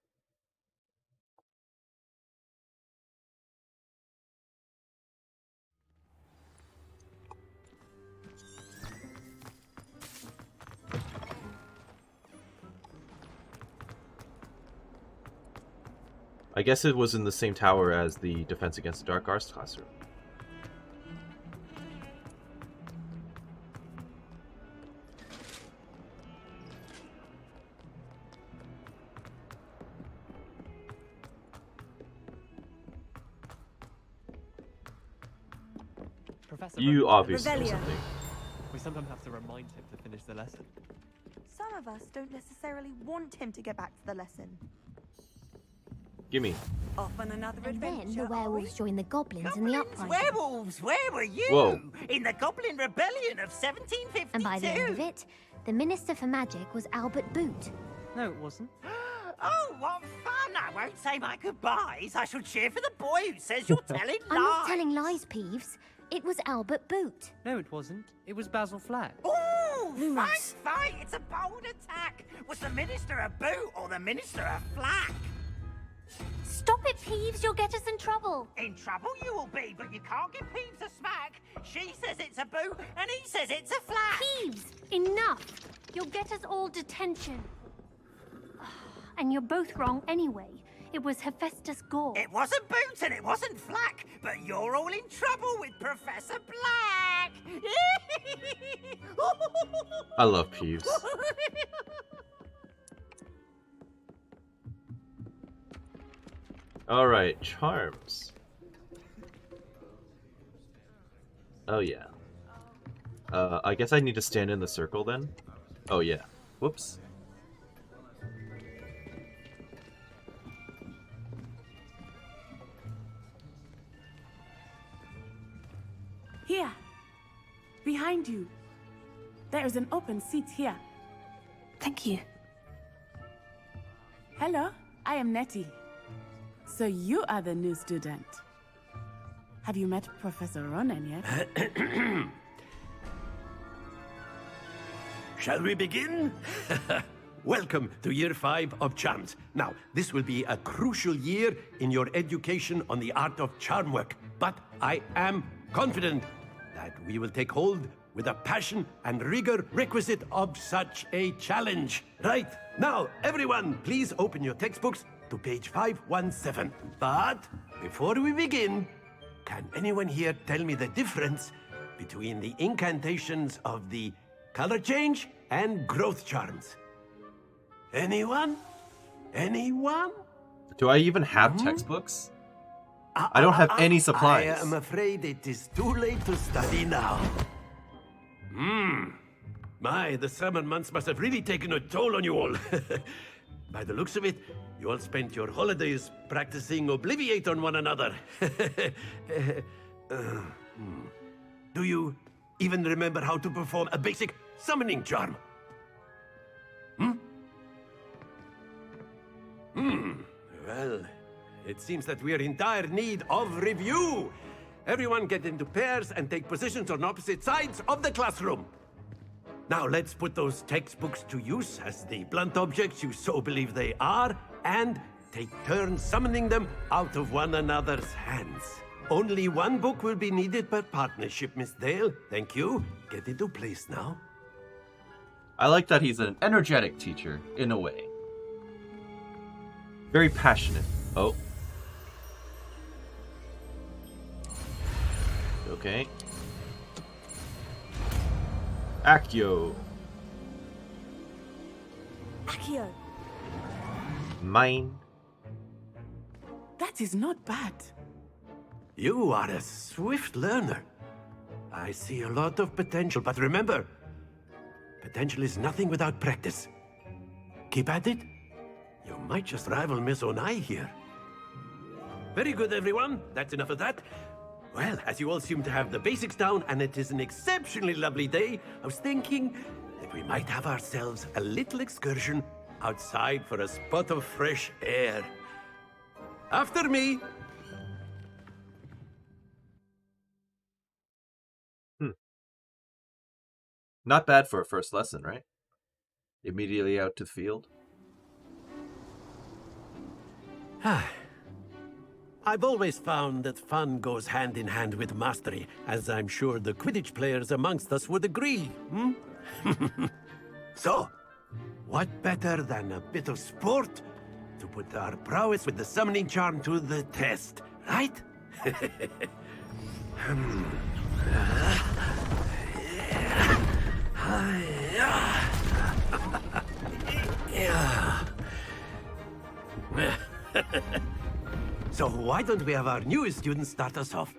I guess it was in the same tower as the Defense Against the Dark Arts classroom. Professor You Rowan, obviously know something. we sometimes have to remind him to finish the lesson. Some of us don't necessarily want him to get back to the lesson. Gimme. Off on another And then adventure. the werewolves joined the goblins in the uprising. Werewolves, where were you? Whoa. In the Goblin Rebellion of 1752. And by the end of it, the Minister for Magic was Albert Boot. No, it wasn't. Oh, what fun! I won't say my goodbyes. I shall cheer for the boy who says you're telling lies. I'm not telling lies, Peeves. It was Albert Boot. No, it wasn't. It was Basil Flack. Ooh, fight! It's a bold attack. Was the Minister a boot or the Minister a flack? Stop it, Peeves. You'll get us in trouble. In trouble you will be, but you can't give Peeves a smack. She says it's a boot, and he says it's a flack. Peeves, enough. You'll get us all detention. And you're both wrong anyway. It was Hephaestus Gore. It wasn't boot and it wasn't flack, but you're all in trouble with Professor Black. I love Peeves. Alright, charms. Oh yeah. I guess I need to stand in the circle then. Oh yeah. Whoops. Here. Behind you. There is an open seat here. Thank you. Hello, I am Nettie. So you are the new student. Have you met Professor Ronan yet? Shall we begin? Welcome to Year 5 of Charms. Now, this will be a crucial year in your education on the art of charm work, but I am confident that we will take hold with the passion and rigor requisite of such a challenge. Right, now, everyone, please open your textbooks to page 517. But before we begin, can anyone here tell me the difference between the incantations of the color change and growth charms? Anyone? Anyone? Do I even have textbooks? I don't have any supplies. I am afraid it is too late to study now. My, the summer months must have really taken a toll on you all. By the looks of it, you all spent your holidays practicing Obliviate on one another. Do you even remember how to perform a basic summoning charm? Well, it seems that we are in dire need of review. Everyone get into pairs and take positions on opposite sides of the classroom. Now let's put those textbooks to use as the blunt objects you so believe they are, and take turns summoning them out of one another's hands. Only one book will be needed per partnership, Miss Dale. Thank you. Get into place now. I like that he's an energetic teacher, in a way. Very passionate. Oh. Okay. Accio. Accio. Mine. That is not bad. You are a swift learner. I see a lot of potential, but remember, potential is nothing without practice. Keep at it. You might just rival Miss Onai here. Very good, everyone. That's enough of that. Well, as you all seem to have the basics down, and it is an exceptionally lovely day, I was thinking that we might have ourselves a little excursion outside for a spot of fresh air. After me. Not bad for a first lesson, right? Immediately out to the field. I've always found that fun goes hand in hand with mastery, as I'm sure the Quidditch players amongst us would agree, So, what better than a bit of sport to put our prowess with the summoning charm to the test, right? So why don't we have our newest student start us off?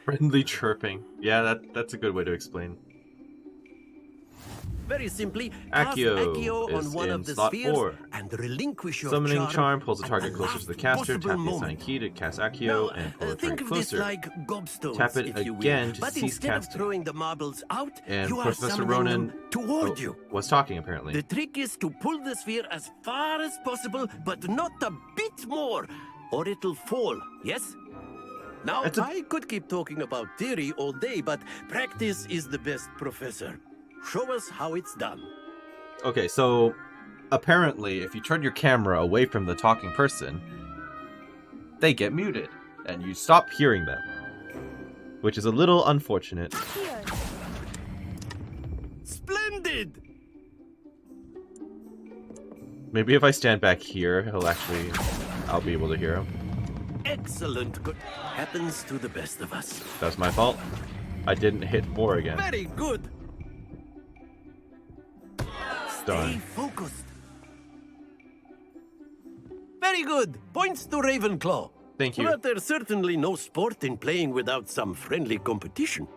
Friendly chirping. Yeah, that's a good way to explain. Very simply, cast Accio on is one in of the slot spheres 4. and relinquish your Summoning charm at pulls the target closer to the caster. Tap the assigned key to cast Accio and pull the think target of this closer. like gobstones, Tap it if you will. again to But cease instead of casting. throwing the marbles out, And you are Professor summoning Ronan them toward you. was talking apparently. The trick is to pull the sphere as far as possible, but not a bit more, or it'll fall, yes? Now, I could keep talking about theory all day, but practice is the best professor. Show us how it's done. Okay, so apparently if you turn your camera away from the talking person, they get muted and you stop hearing them, which is a little unfortunate. Splendid! Maybe if I stand back here, I'll be able to hear him. Excellent. Good. Happens to the best of us. That's my fault. I didn't hit 4 again. Very good. Stay Done. focused. Very good. Points to Ravenclaw. Thank you. But there's certainly no sport in playing without some friendly competition.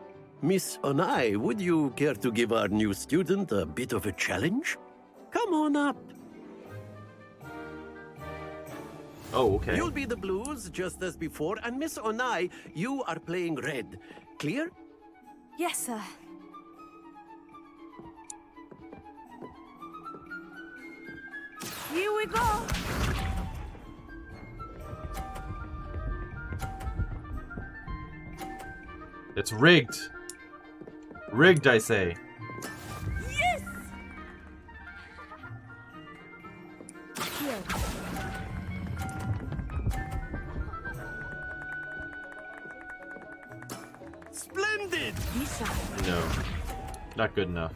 Miss Onai, would you care to give our new student a bit of a challenge? Come on up. Oh, okay. You'll be the blues just as before, and Miss Onai, you are playing red. Clear? Yes, sir. Here we go. It's rigged. Rigged, I say. Yes! Splendid! No. Not good enough.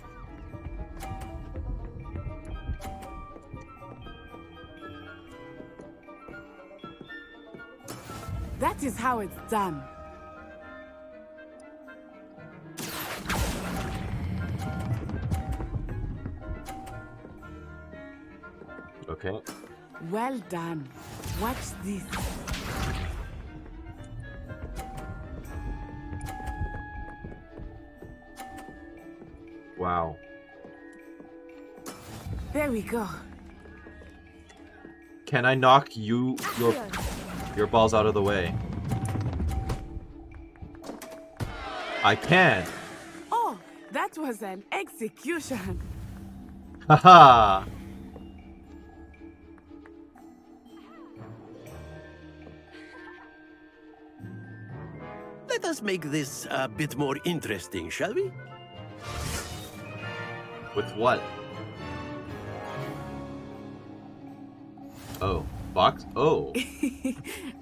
That is how it's done. Okay. Well done. Watch this. Wow. There we go. Can I knock your balls out of the way? I can. Oh, that was an execution. Haha. Let us make this a bit more interesting, shall we? With what? Oh, box? Oh.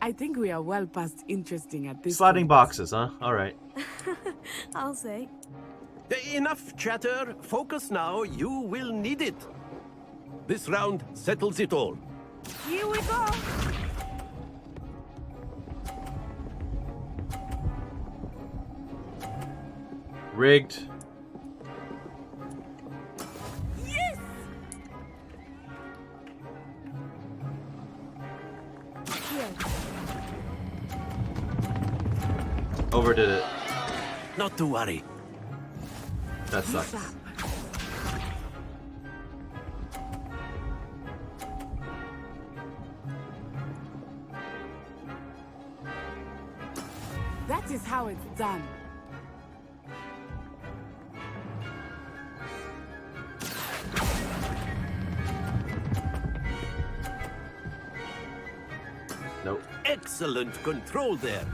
I think we are well past interesting at this Sliding point. boxes, huh? Alright. I'll say. Enough chatter. Focus now. You will need it. This round settles it all. Here we go. Rigged. Yes! Overdid it. Not to worry. That sucks. That is how it's done. Nope. Excellent control there.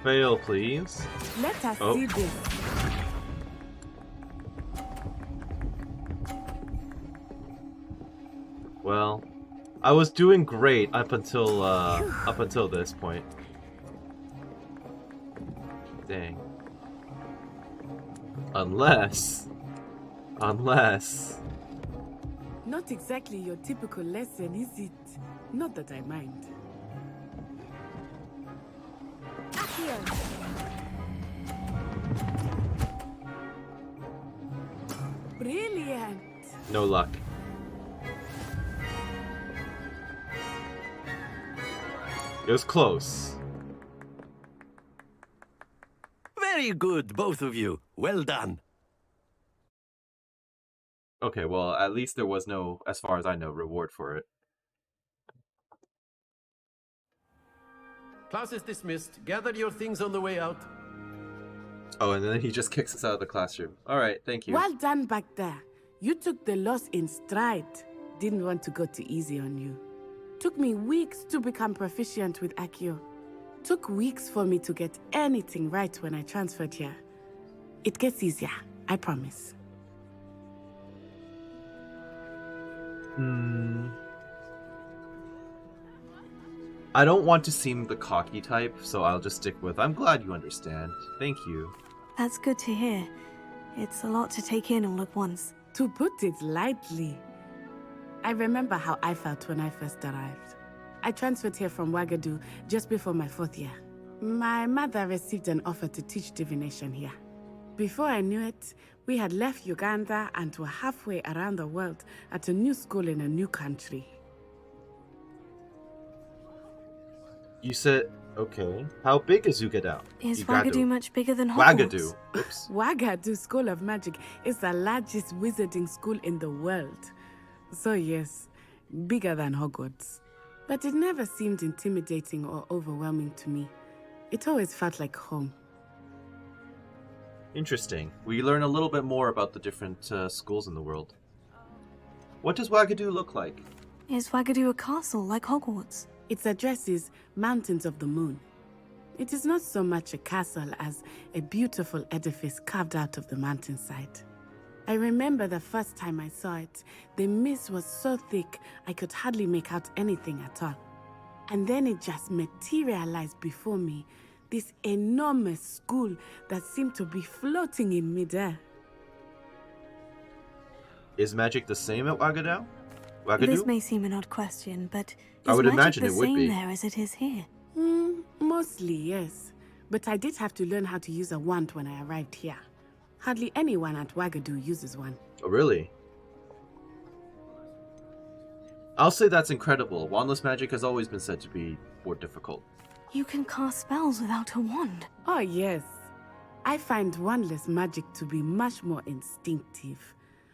Fail, please. Let us Oh. see this. Well, I was doing great up until this point. Dang. Unless. Not exactly your typical lesson, is it? Not that I mind. Brilliant. No luck. It was close. Very good, both of you. Well done. Okay, well, at least there was no, as far as I know, reward for it. Class is dismissed. Gather your things on the way out. Oh, and then he just kicks us out of the classroom. Alright, thank you. Well done back there. You took the loss in stride. Didn't want to go too easy on you. Took me weeks to become proficient with Accio. Took weeks for me to get anything right when I transferred here. It gets easier, I promise. I don't want to seem the cocky type, so I'll just stick with, I'm glad you understand. Thank you. That's good to hear. It's a lot to take in all at once. To put it lightly, I remember how I felt when I first arrived. I transferred here from Wagadu just before my 4th year. My mother received an offer to teach divination here. Before I knew it, we had left Uganda and were halfway around the world at a new school in a new country. You said, okay. How big is Ugadao? Is Wagadu much bigger than Hogwarts? Wagadu. Oops. Wagadu School of Magic is the largest wizarding school in the world. So yes, bigger than Hogwarts. But it never seemed intimidating or overwhelming to me. It always felt like home. Interesting. We learn a little bit more about the different schools in the world. What does Wagadu look like? Is Wagadu a castle like Hogwarts? Its address is Mountains of the Moon. It is not so much a castle as a beautiful edifice carved out of the mountainside. I remember the first time I saw it, the mist was so thick I could hardly make out anything at all. And then it just materialized before me, this enormous school that seemed to be floating in midair. Is magic the same at Wagadu? This may seem an odd question, but I is would magic imagine the it would same be. there as it is here? Mostly, yes. But I did have to learn how to use a wand when I arrived here. Hardly anyone at Wagadu uses one. Oh, really? I'll say that's incredible. Wandless magic has always been said to be more difficult. You can cast spells without a wand. Oh, yes. I find wandless magic to be much more instinctive.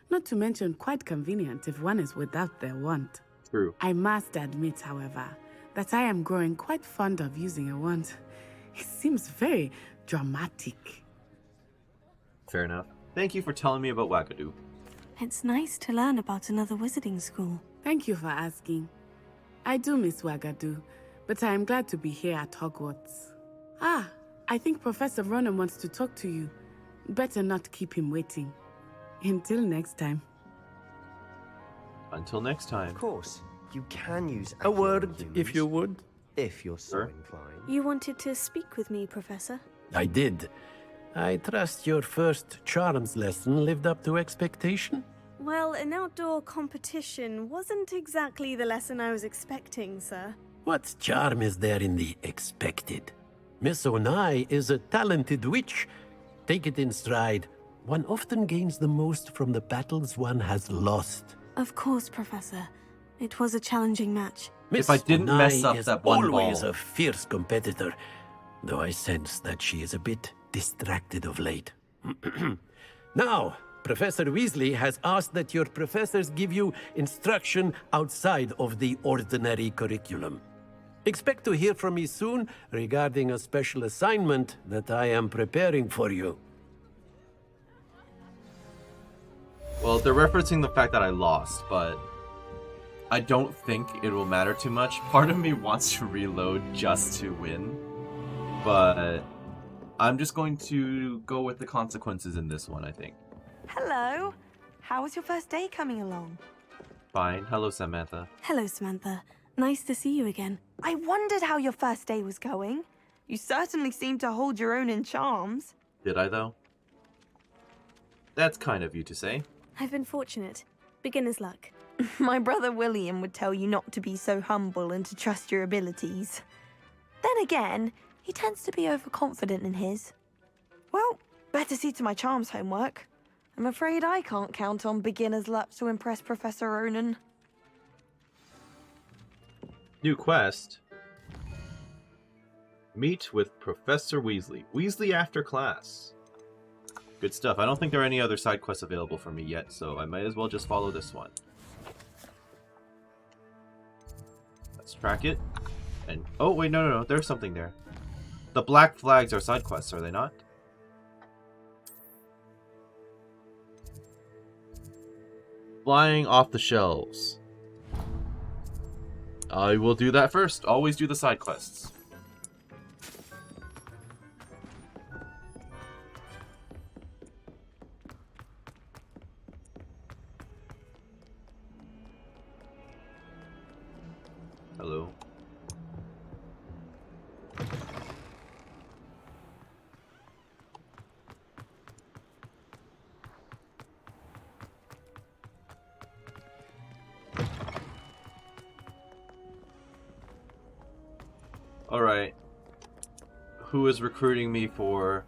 Not to mention quite convenient if one is without their wand. True. I must admit, however, that I am growing quite fond of using a wand. It seems very dramatic. Fair enough. Thank you for telling me about Wagadu. It's nice to learn about another wizarding school. Thank you for asking. I do miss Wagadu, but I am glad to be here at Hogwarts. Ah, I think Professor Ronan wants to talk to you. Better not keep him waiting. Until next time. Until next time. Of course, you can use A word, humans, if you would. if you're so inclined. You wanted to speak with me, Professor? I did. I trust your first charms lesson lived up to expectation? Well, an outdoor competition wasn't exactly the lesson I was expecting, sir. What charm is there in the expected? Miss Onai is a talented witch. Take it in stride. One often gains the most from the battles one has lost. Of course, Professor. It was a challenging match. Miss If I didn't Onai mess up is that one always ball. a fierce competitor, though I sense that she is a bit distracted of late. Now, Professor Weasley has asked that your professors give you instruction outside of the ordinary curriculum. Expect to hear from me soon regarding a special assignment that I am preparing for you. Well, they're referencing the fact that I lost, but I don't think it will matter too much. Part of me wants to reload just to win, but I'm just going to go with the consequences in this one, I think. Hello. How was your first day coming along? Fine. Hello, Samantha. Hello, Samantha. Nice to see you again. I wondered how your first day was going. You certainly seemed to hold your own in charms. Did I, though? That's kind of you to say. I've been fortunate. Beginner's luck. My brother William would tell you not to be so humble and to trust your abilities. Then again, he tends to be overconfident in his. Well, better see to my charms homework. I'm afraid I can't count on beginner's luck to impress Professor Ronan. New quest. Meet with Professor Weasley. Weasley after class. Good stuff. I don't think there are any other side quests available for me yet, so I might as well just follow this one. Let's track it. And oh wait, no, there's something there. The black flags are side quests, are they not? Flying off the shelves. I will do that first. Always do the side quests. Hello. Alright. Who is recruiting me for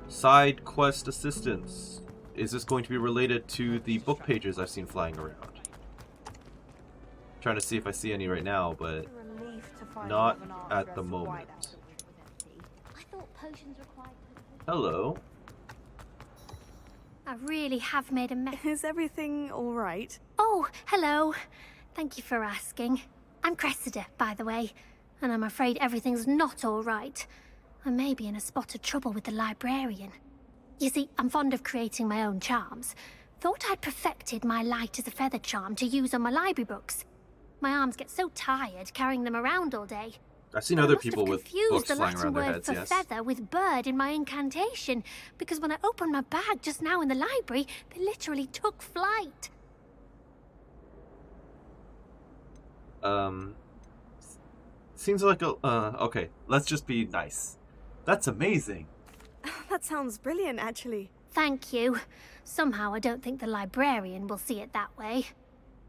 side quest assistance? Is this going to be related to the book pages I've seen flying around? Trying to see if I see any right now, but not at the moment. I thought potions required. Hello. I really have made a mess. Is everything all right? Oh, hello. Thank you for asking. I'm Cressida, by the way, and I'm afraid everything's not all right. I may be in a spot of trouble with the librarian. You see, I'm fond of creating my own charms. Thought I'd perfected my light as a feather charm to use on my library books. My arms get so tired carrying them around all day. I've seen I other must people have with confused books the flying Latin around their word heads, for yes. feather with bird in my incantation, because when I opened my bag just now in the library, they literally took flight. Seems like a, okay, let's just be nice. That's amazing. That sounds brilliant, actually. Thank you. Somehow I don't think the librarian will see it that way.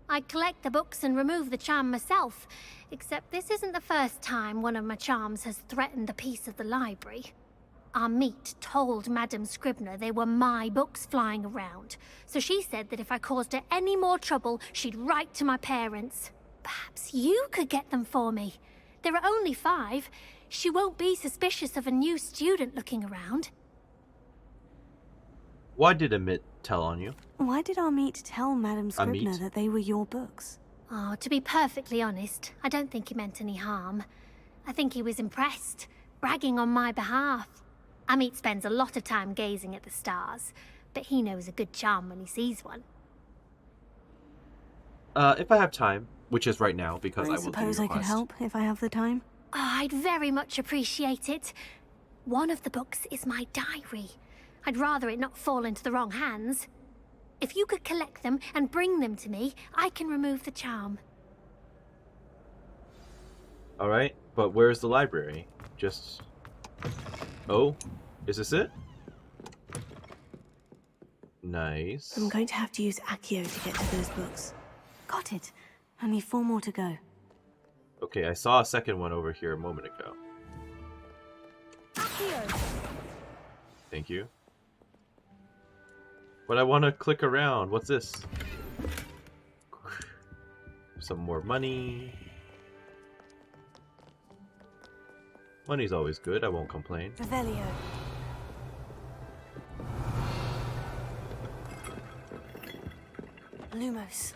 I collect the books and remove the charm myself, except this isn't the first time one of my charms has threatened the peace of the library. Our meet told Madame Scribner they were my books flying around, so she said that if I caused her any more trouble, she'd write to my parents. Perhaps you could get them for me. There are only 5. She won't be suspicious of a new student looking around. Why did Amit tell on you? Why did our meet tell Madame Scribner Amit? that they were your books? Oh, to be perfectly honest, I don't think he meant any harm. I think he was impressed, bragging on my behalf. Amit spends a lot of time gazing at the stars, but he knows a good charm when he sees one. If I have time, which is right now, because I I will do suppose your I could quest. help if I have the time. Oh, I'd very much appreciate it. One of the books is my diary. I'd rather it not fall into the wrong hands. If you could collect them and bring them to me, I can remove the charm. Alright, but where's the library? Just... Oh, is this it? Nice. I'm going to have to use Accio to get to those books. Got it. Only 4 more to go. Okay, I saw a second one over here a moment ago. Thank you. But I want to click around. What's this? Some more money. Money's always good. I won't complain. Revelio. Lumos.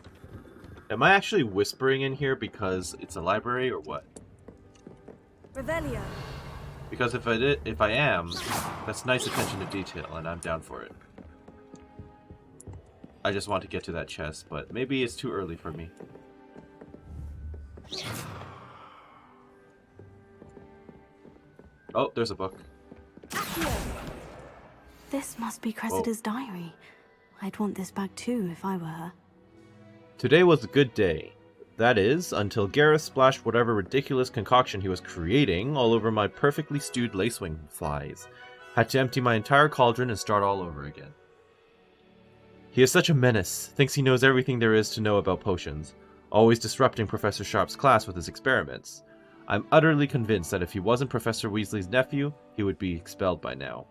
Am I actually whispering in here because it's a library or what? Revelio. Because if I am, that's nice attention to detail, and I'm down for it. I just want to get to that chest, but maybe it's too early for me. Oh, there's a book. This must be Cressida's diary. I'd want this back too if I were her. Today was a good day. That is, until Gareth splashed whatever ridiculous concoction he was creating all over my perfectly stewed lacewing flies. Had to empty my entire cauldron and start all over again. He is such a menace, thinks he knows everything there is to know about potions, always disrupting Professor Sharp's class with his experiments. I'm utterly convinced that if he wasn't Professor Weasley's nephew, he would be expelled by now.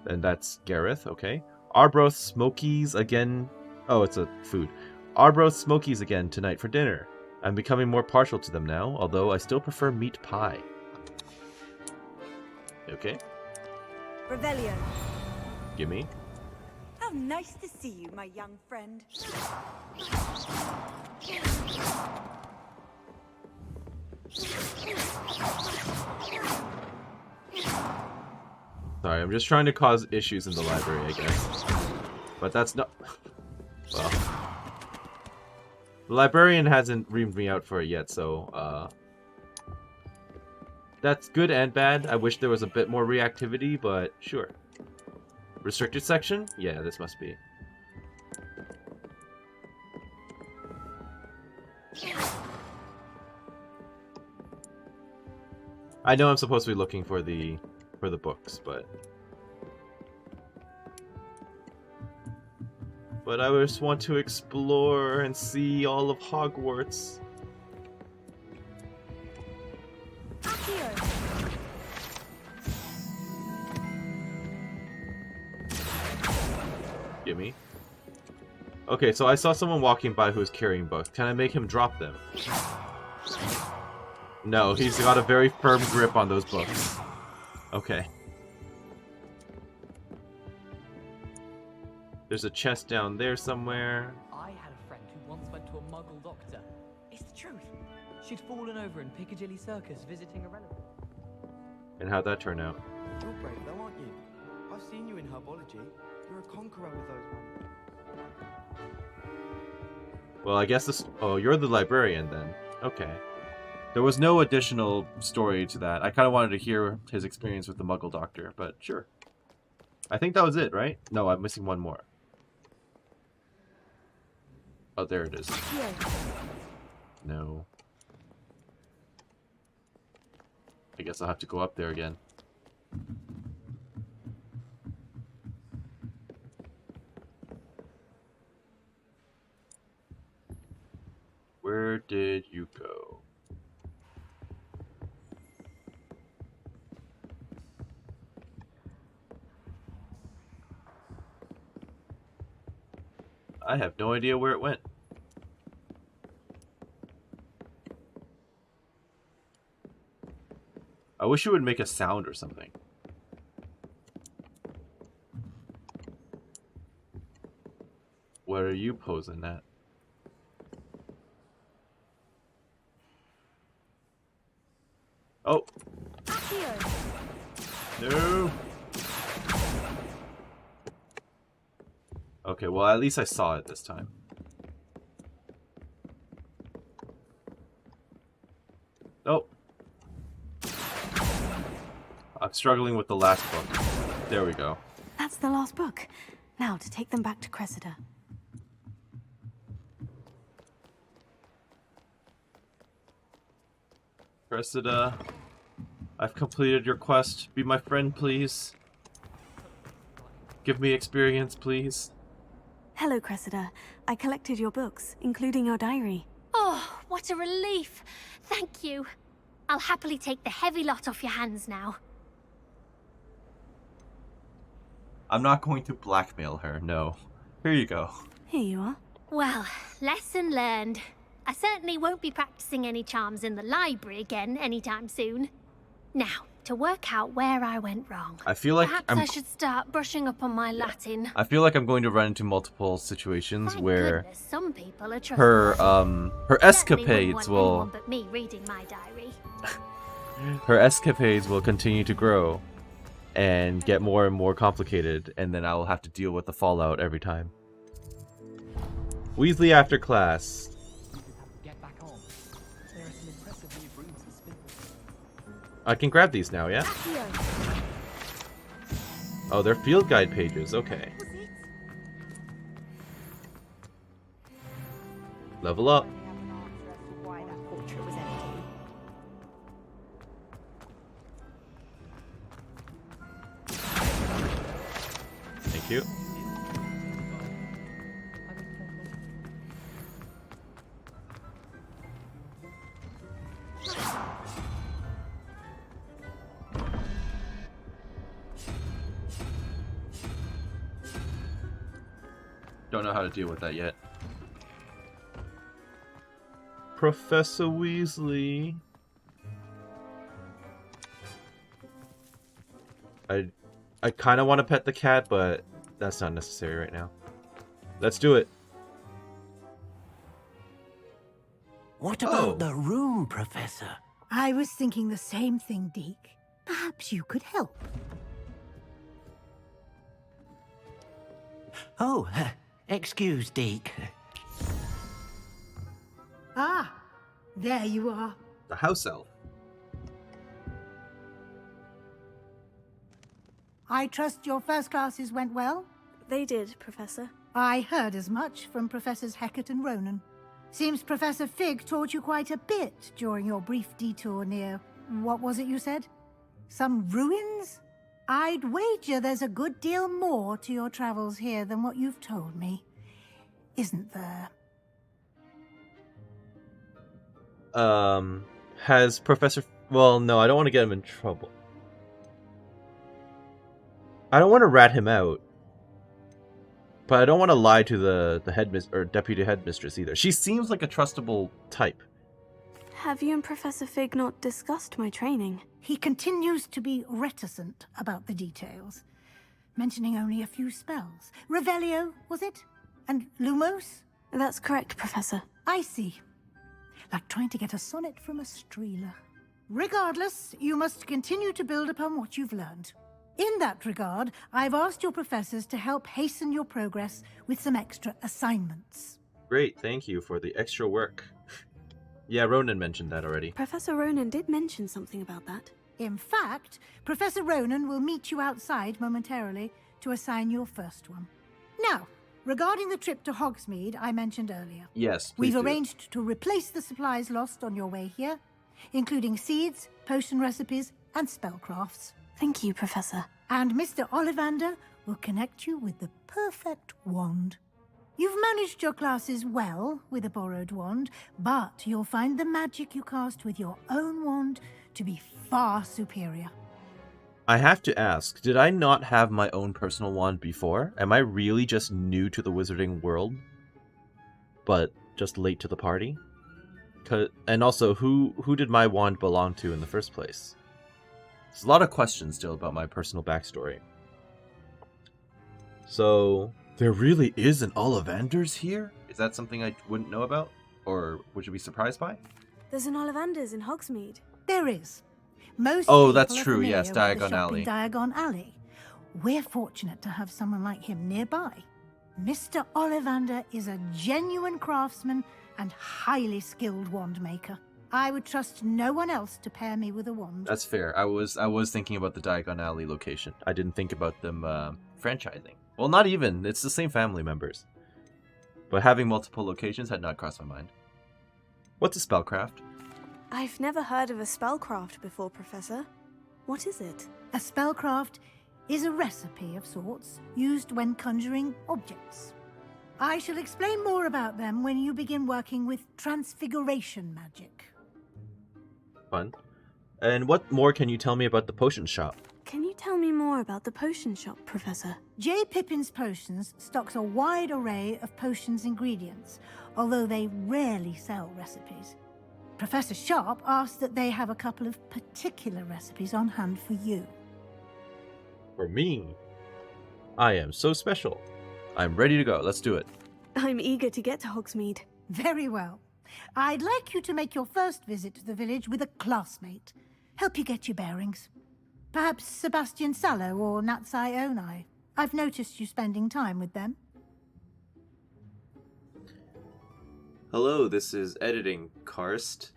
And that's Gareth, okay. Arbroath Smokies again. Oh, it's a food. Arbroath Smokies again tonight for dinner. I'm becoming more partial to them now, although I still prefer meat pie. Okay. Revelio. Gimme. How nice to see you, my young friend. Sorry, I'm just trying to cause issues in the library, I guess. But that's not... Well... The librarian hasn't reamed me out for it yet, so, that's good and bad. I wish there was a bit more reactivity, but sure. Restricted section? Yeah, this must be. I know I'm supposed to be looking for the books, but I just want to explore and see all of Hogwarts. Gimme. Okay, so I saw someone walking by who was carrying books. Can I make him drop them? No, he's got a very firm grip on those books. Okay. There's a chest down there somewhere. I had a friend who once went to a muggle doctor. It's the truth. She'd fallen over in Piccadilly Circus visiting a relative. And how'd that turn out? You're brave though, aren't you? I've seen you in herbology. You're a conqueror with those ones. Well, I guess this... Oh, you're the librarian then. Okay. There was no additional story to that. I kind of wanted to hear his experience with the Muggle Doctor, but sure. I think that was it, right? No, I'm missing one more. Oh, there it is. No. I guess I'll have to go up there again. Where did you go? I have no idea where it went. I wish it would make a sound or something. What are you posing at? Oh. No. Okay, well at least I saw it this time. Oh. I'm struggling with the last book. There we go. That's the last book. Now to take them back to Cressida. Cressida, I've completed your quest. Be my friend, please. Give me experience, please. Hello, Cressida. I collected your books, including your diary. Oh, what a relief. Thank you. I'll happily take the heavy lot off your hands now. I'm not going to blackmail her, no. Here you go. Here you are. Well, lesson learned. I certainly won't be practicing any charms in the library again anytime soon. Now, to work out where I went wrong. I feel like Perhaps I should start brushing up on my Latin. I feel like I'm going to run into multiple situations Thank where goodness some people are her trustworthy. escapades Certainly wouldn't want will anyone but me reading my diary. her escapades will continue to grow and get more and more complicated, and then I will have to deal with the fallout every time. Weasley after class. I can grab these now, yeah? Oh, they're field guide pages, okay. Level up. Thank you. Don't know how to deal with that yet. Professor Weasley. I kind of want to pet the cat, but that's not necessary right now. Let's do it. What about the room, Professor? I was thinking the same thing, Deke. Perhaps you could help. Oh, excuse, Deke. Ah, there you are. The house elf. I trust your first classes went well? They did, Professor. I heard as much from Professors Hecat and Ronan. Seems Professor Fig taught you quite a bit during your brief detour near... what was it you said? Some ruins? I'd wager there's a good deal more to your travels here than what you've told me. Isn't there? Has Professor... Well, no, I don't want to get him in trouble. I don't want to rat him out. But I don't want to lie to the headmistress or deputy headmistress either. She seems like a trustable type. Have you and Professor Fig not discussed my training? He continues to be reticent about the details, mentioning only a few spells. Revelio, was it? And Lumos? That's correct, Professor. I see. Like trying to get a sonnet from a streeler. Regardless, you must continue to build upon what you've learned. In that regard, I've asked your professors to help hasten your progress with some extra assignments. Great, thank you for the extra work. Yeah, Ronan mentioned that already. Professor Ronan did mention something about that. In fact, Professor Ronan will meet you outside momentarily to assign your first one. Now, regarding the trip to Hogsmeade I mentioned earlier. Yes, please We've do. arranged to replace the supplies lost on your way here, including seeds, potion recipes, and spellcrafts. Thank you, Professor. And Mr. Ollivander will connect you with the perfect wand. You've managed your classes well with a borrowed wand, but you'll find the magic you cast with your own wand to be far superior. I have to ask, did I not have my own personal wand before? Am I really just new to the wizarding world? But just late to the party? And also, who did my wand belong to in the first place? There's a lot of questions still about my personal backstory. So, there really is an Ollivanders here? Is that something I wouldn't know about? Or would you be surprised by? There's an Ollivanders in Hogsmeade. There is. Most That's people are true, familiar yes, with the Diagon shop Alley. in Diagon Alley. We're fortunate to have someone like him nearby. Mr. Ollivander is a genuine craftsman and highly skilled wand maker. I would trust no one else to pair me with a wand. That's fair. I was thinking about the Diagon Alley location. I didn't think about them franchising. Well, not even. It's the same family members. But having multiple locations had not crossed my mind. What's a spellcraft? I've never heard of a spellcraft before, Professor. What is it? A spellcraft is a recipe of sorts used when conjuring objects. I shall explain more about them when you begin working with transfiguration magic. Fun. And what more can you tell me about the potion shop? Can you tell me more about the potion shop, Professor? J. Pippin's Potions stocks a wide array of potions ingredients, although they rarely sell recipes. Professor Sharp asked that they have a couple of particular recipes on hand for you. For me? I am so special. I'm ready to go. Let's do it. I'm eager to get to Hogsmeade. Very well. I'd like you to make your first visit to the village with a classmate. Help you get your bearings. Perhaps Sebastian Sallow or Natsai Onai. I've noticed you spending time with them. Hello, this is Editing Karst.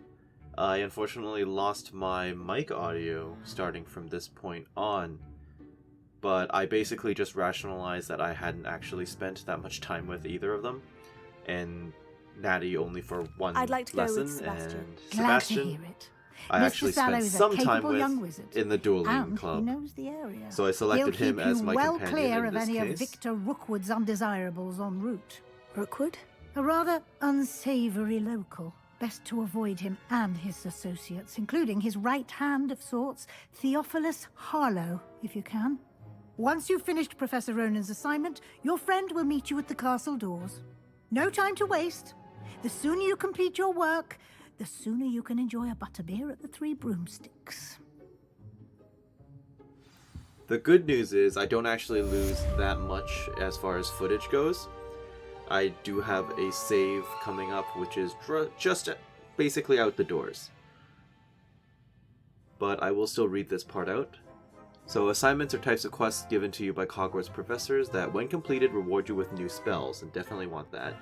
I unfortunately lost my mic audio starting from this point on, but I basically just rationalized that I hadn't actually spent that much time with either of them, and Natty only for one I'd like to go lesson, with Sebastian. and Glad to Sebastian hear it. I Mr. actually Sallow spent is a some time capable young with wizard, in the dueling and club. he knows the area. So I selected He'll him keep as you my well companion clear in of this any of case. Victor Rookwood's undesirables en route. Rookwood? A rather unsavory local. Best to avoid him and his associates, including his right hand of sorts, Theophilus Harlow, if you can. Once you've finished Professor Ronan's assignment, your friend will meet you at the castle doors. No time to waste. The sooner you complete your work, the sooner you can enjoy a butterbeer at the Three Broomsticks. The good news is I don't actually lose that much as far as footage goes. I do have a save coming up, which is just basically out the doors. But I will still read this part out. So assignments are types of quests given to you by Hogwarts professors that, when completed, reward you with new spells, and definitely want that.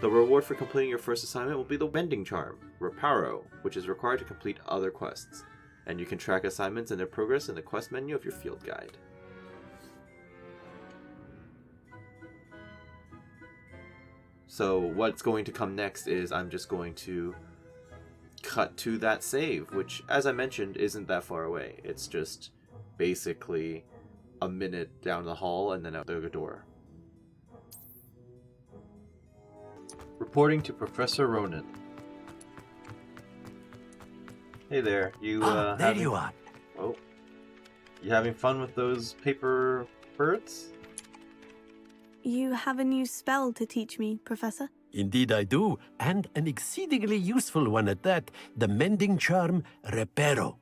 The reward for completing your first assignment will be the Bending Charm, Reparo, which is required to complete other quests. And you can track assignments and their progress in the quest menu of your field guide. So what's going to come next is I'm just going to cut to that save, which, as I mentioned, isn't that far away. It's just basically a minute down the hall and then out the door. Reporting to Professor Ronan. Hey there, you there you are. Oh. You having fun with those paper birds? You have a new spell to teach me, Professor? Indeed I do, and an exceedingly useful one at that. The mending charm, Reparo.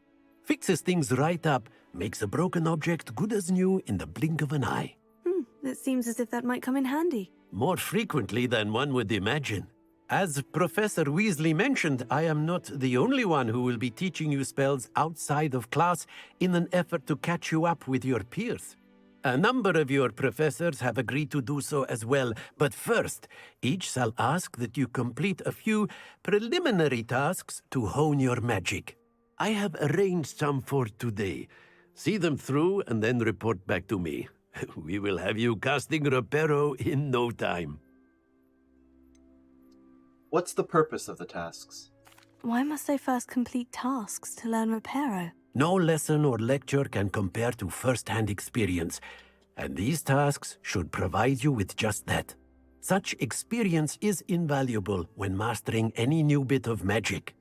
Fixes things right up, makes a broken object good as new in the blink of an eye. It seems as if that might come in handy. More frequently than one would imagine. As Professor Weasley mentioned, I am not the only one who will be teaching you spells outside of class in an effort to catch you up with your peers. A number of your professors have agreed to do so as well, but first, each shall ask that you complete a few preliminary tasks to hone your magic. I have arranged some for today. See them through and then report back to me. We will have you casting Reparo in no time. What's the purpose of the tasks? Why must I first complete tasks to learn Reparo? No lesson or lecture can compare to first-hand experience, and these tasks should provide you with just that. Such experience is invaluable when mastering any new bit of magic.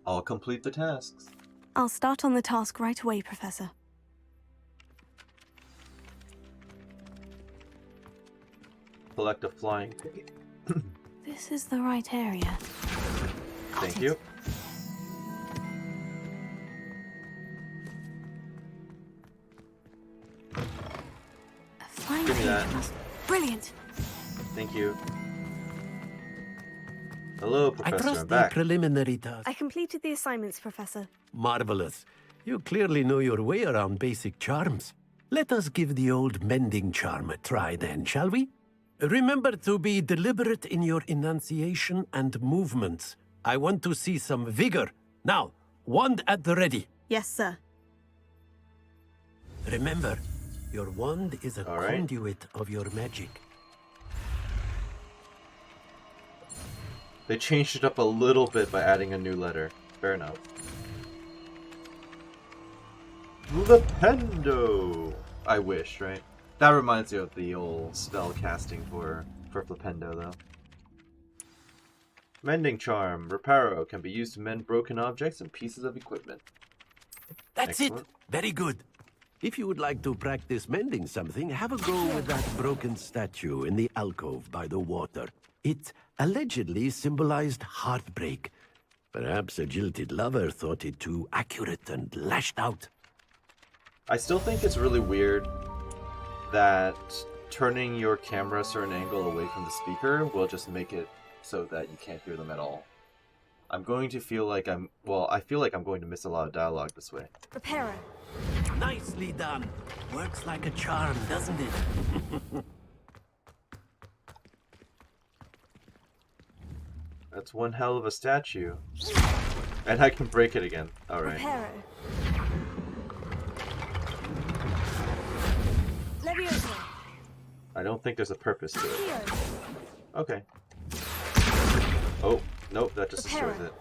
I'll complete the tasks. I'll start on the task right away, Professor. Collect a flying ticket. This is the right area. Thank you. A flying Give me that. ticket. Brilliant. Thank you. Hello, I Professor. trust I'm the back. preliminary task. I completed the assignments, Professor. Marvelous. You clearly know your way around basic charms. Let us give the old mending charm a try then, shall we? Remember to be deliberate in your enunciation and movements. I want to see some vigor. Now, wand at the ready. Yes, sir. Remember, your wand is a conduit of your magic. They changed it up a little bit by adding a new letter. Fair enough. Flipendo! I wish, right? That reminds me of the old spell casting for Flipendo, though. Mending Charm. Reparo can be used to mend broken objects and pieces of equipment. That's Excellent. it. Very good. If you would like to practice mending something, have a go with that broken statue in the alcove by the water. It allegedly symbolized heartbreak. Perhaps a jilted lover thought it too accurate and lashed out. I still think it's really weird that turning your camera a certain angle away from the speaker will just make it so that you can't hear them at all. I'm going to feel like I feel like I'm going to miss a lot of dialogue this way. Reparo. Nicely done. Works like a charm, doesn't it? That's one hell of a statue. And I can break it again. Alright. Reparo. I don't think there's a purpose to it. Okay. Oh, nope, that just destroys it.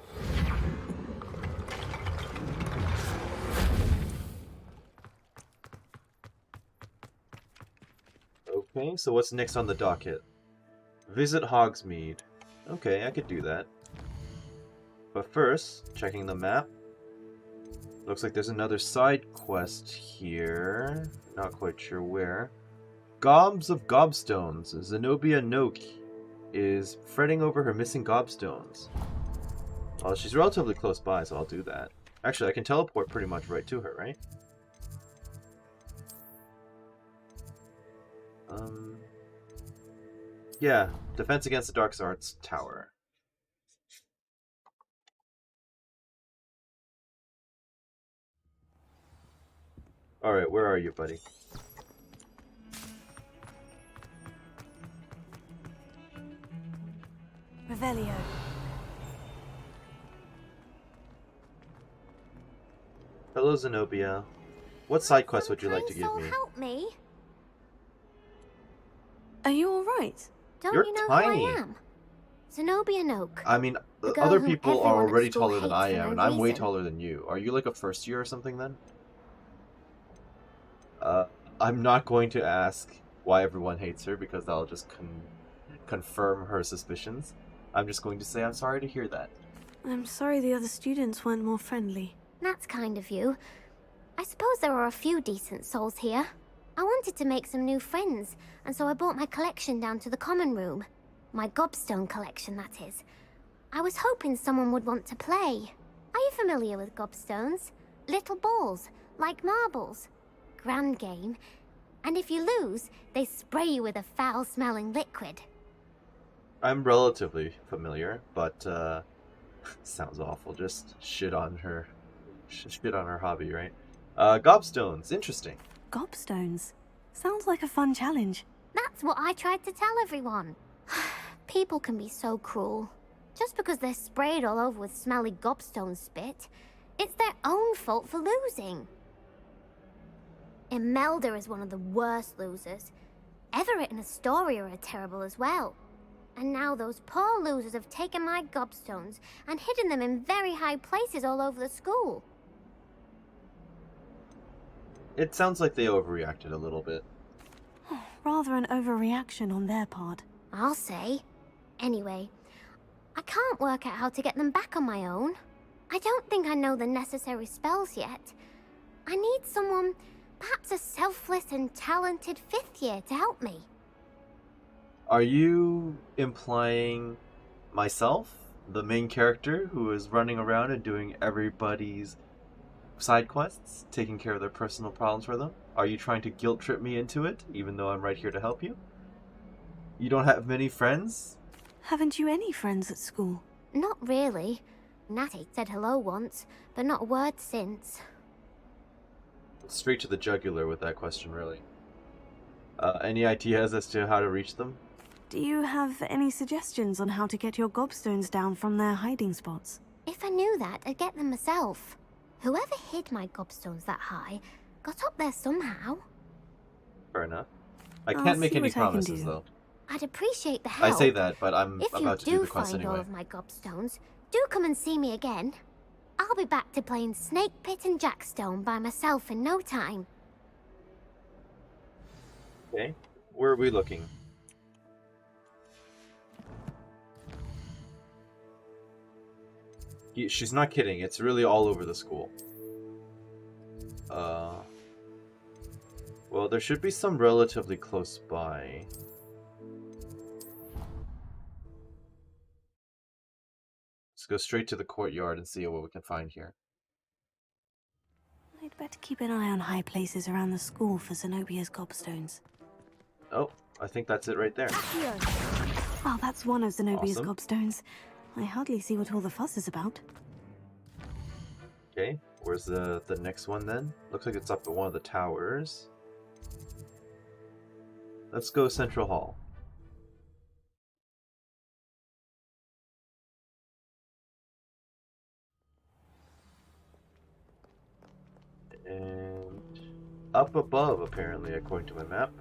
Okay, so what's next on the docket? Visit Hogsmeade. Okay, I could do that. But first, checking the map. Looks like there's another side quest here. Not quite sure where. Gobs of Gobstones. Zenobia Noak is fretting over her missing gobstones. Well, she's relatively close by, so I'll do that. Actually, I can teleport pretty much right to her, right? Yeah, Defense Against the Dark Arts Tower. Alright, where are you, buddy? Revelio. Hello, Zenobia. What side quest would you like to give me? Help me. Are you alright? Don't You're you know tiny. who I am? Zenobia Noak. I mean, The girl other whom people are everyone at already school taller than hates I for am, no and I'm way reason. taller than you. Are you like a first year or something then? I'm not going to ask why everyone hates her because that'll just confirm her suspicions. I'm just going to say I'm sorry to hear that. I'm sorry the other students weren't more friendly. That's kind of you. I suppose there are a few decent souls here. I wanted to make some new friends, and so I brought my collection down to the common room. My gobstone collection, that is. I was hoping someone would want to play. Are you familiar with gobstones? Little balls, like marbles. Grand game. And if you lose, they spray you with a foul-smelling liquid. I'm relatively familiar, but sounds awful. Just shit on her hobby, right? Gobstones, interesting. Gobstones? Sounds like a fun challenge. That's what I tried to tell everyone. People can be so cruel. Just because they're sprayed all over with smelly gobstone spit, it's their own fault for losing. Imelda is one of the worst losers. Everett and Astoria are terrible as well. And now those poor losers have taken my gobstones and hidden them in very high places all over the school. It sounds like they overreacted a little bit. Rather an overreaction on their part. I'll say. Anyway, I can't work out how to get them back on my own. I don't think I know the necessary spells yet. I need someone, perhaps a selfless and talented 5th year to help me. Are you implying myself, the main character who is running around and doing everybody's side quests, taking care of their personal problems for them? Are you trying to guilt trip me into it, even though I'm right here to help you? You don't have many friends? Haven't you any friends at school? Not really. Natty said hello once, but not a word since. Straight to the jugular with that question, really. Any ideas as to how to reach them? Do you have any suggestions on how to get your gobstones down from their hiding spots? If I knew that, I'd get them myself. Whoever hid my gobstones that high got up there somehow. Fair enough. I can't make any promises, though. I'd appreciate the help. I say that, but I'm if about to do the quest If you do find anyway. all of my gobstones, do come and see me again. I'll be back to playing Snake Pit and Jackstone by myself in no time. Okay, where are we looking? She's not kidding, it's really all over the school. Well, there should be some relatively close by. Let's go straight to the courtyard and see what we can find here. I'd better keep an eye on high places around the school for Zenobia's gobstones. Oh, I think that's it right there. Oh, that's one of Zenobia's Awesome. gobstones. I hardly see what all the fuss is about. Okay, where's the next one then? Looks like it's up at one of the towers. Let's go Central Hall. And up above, apparently, according to my map.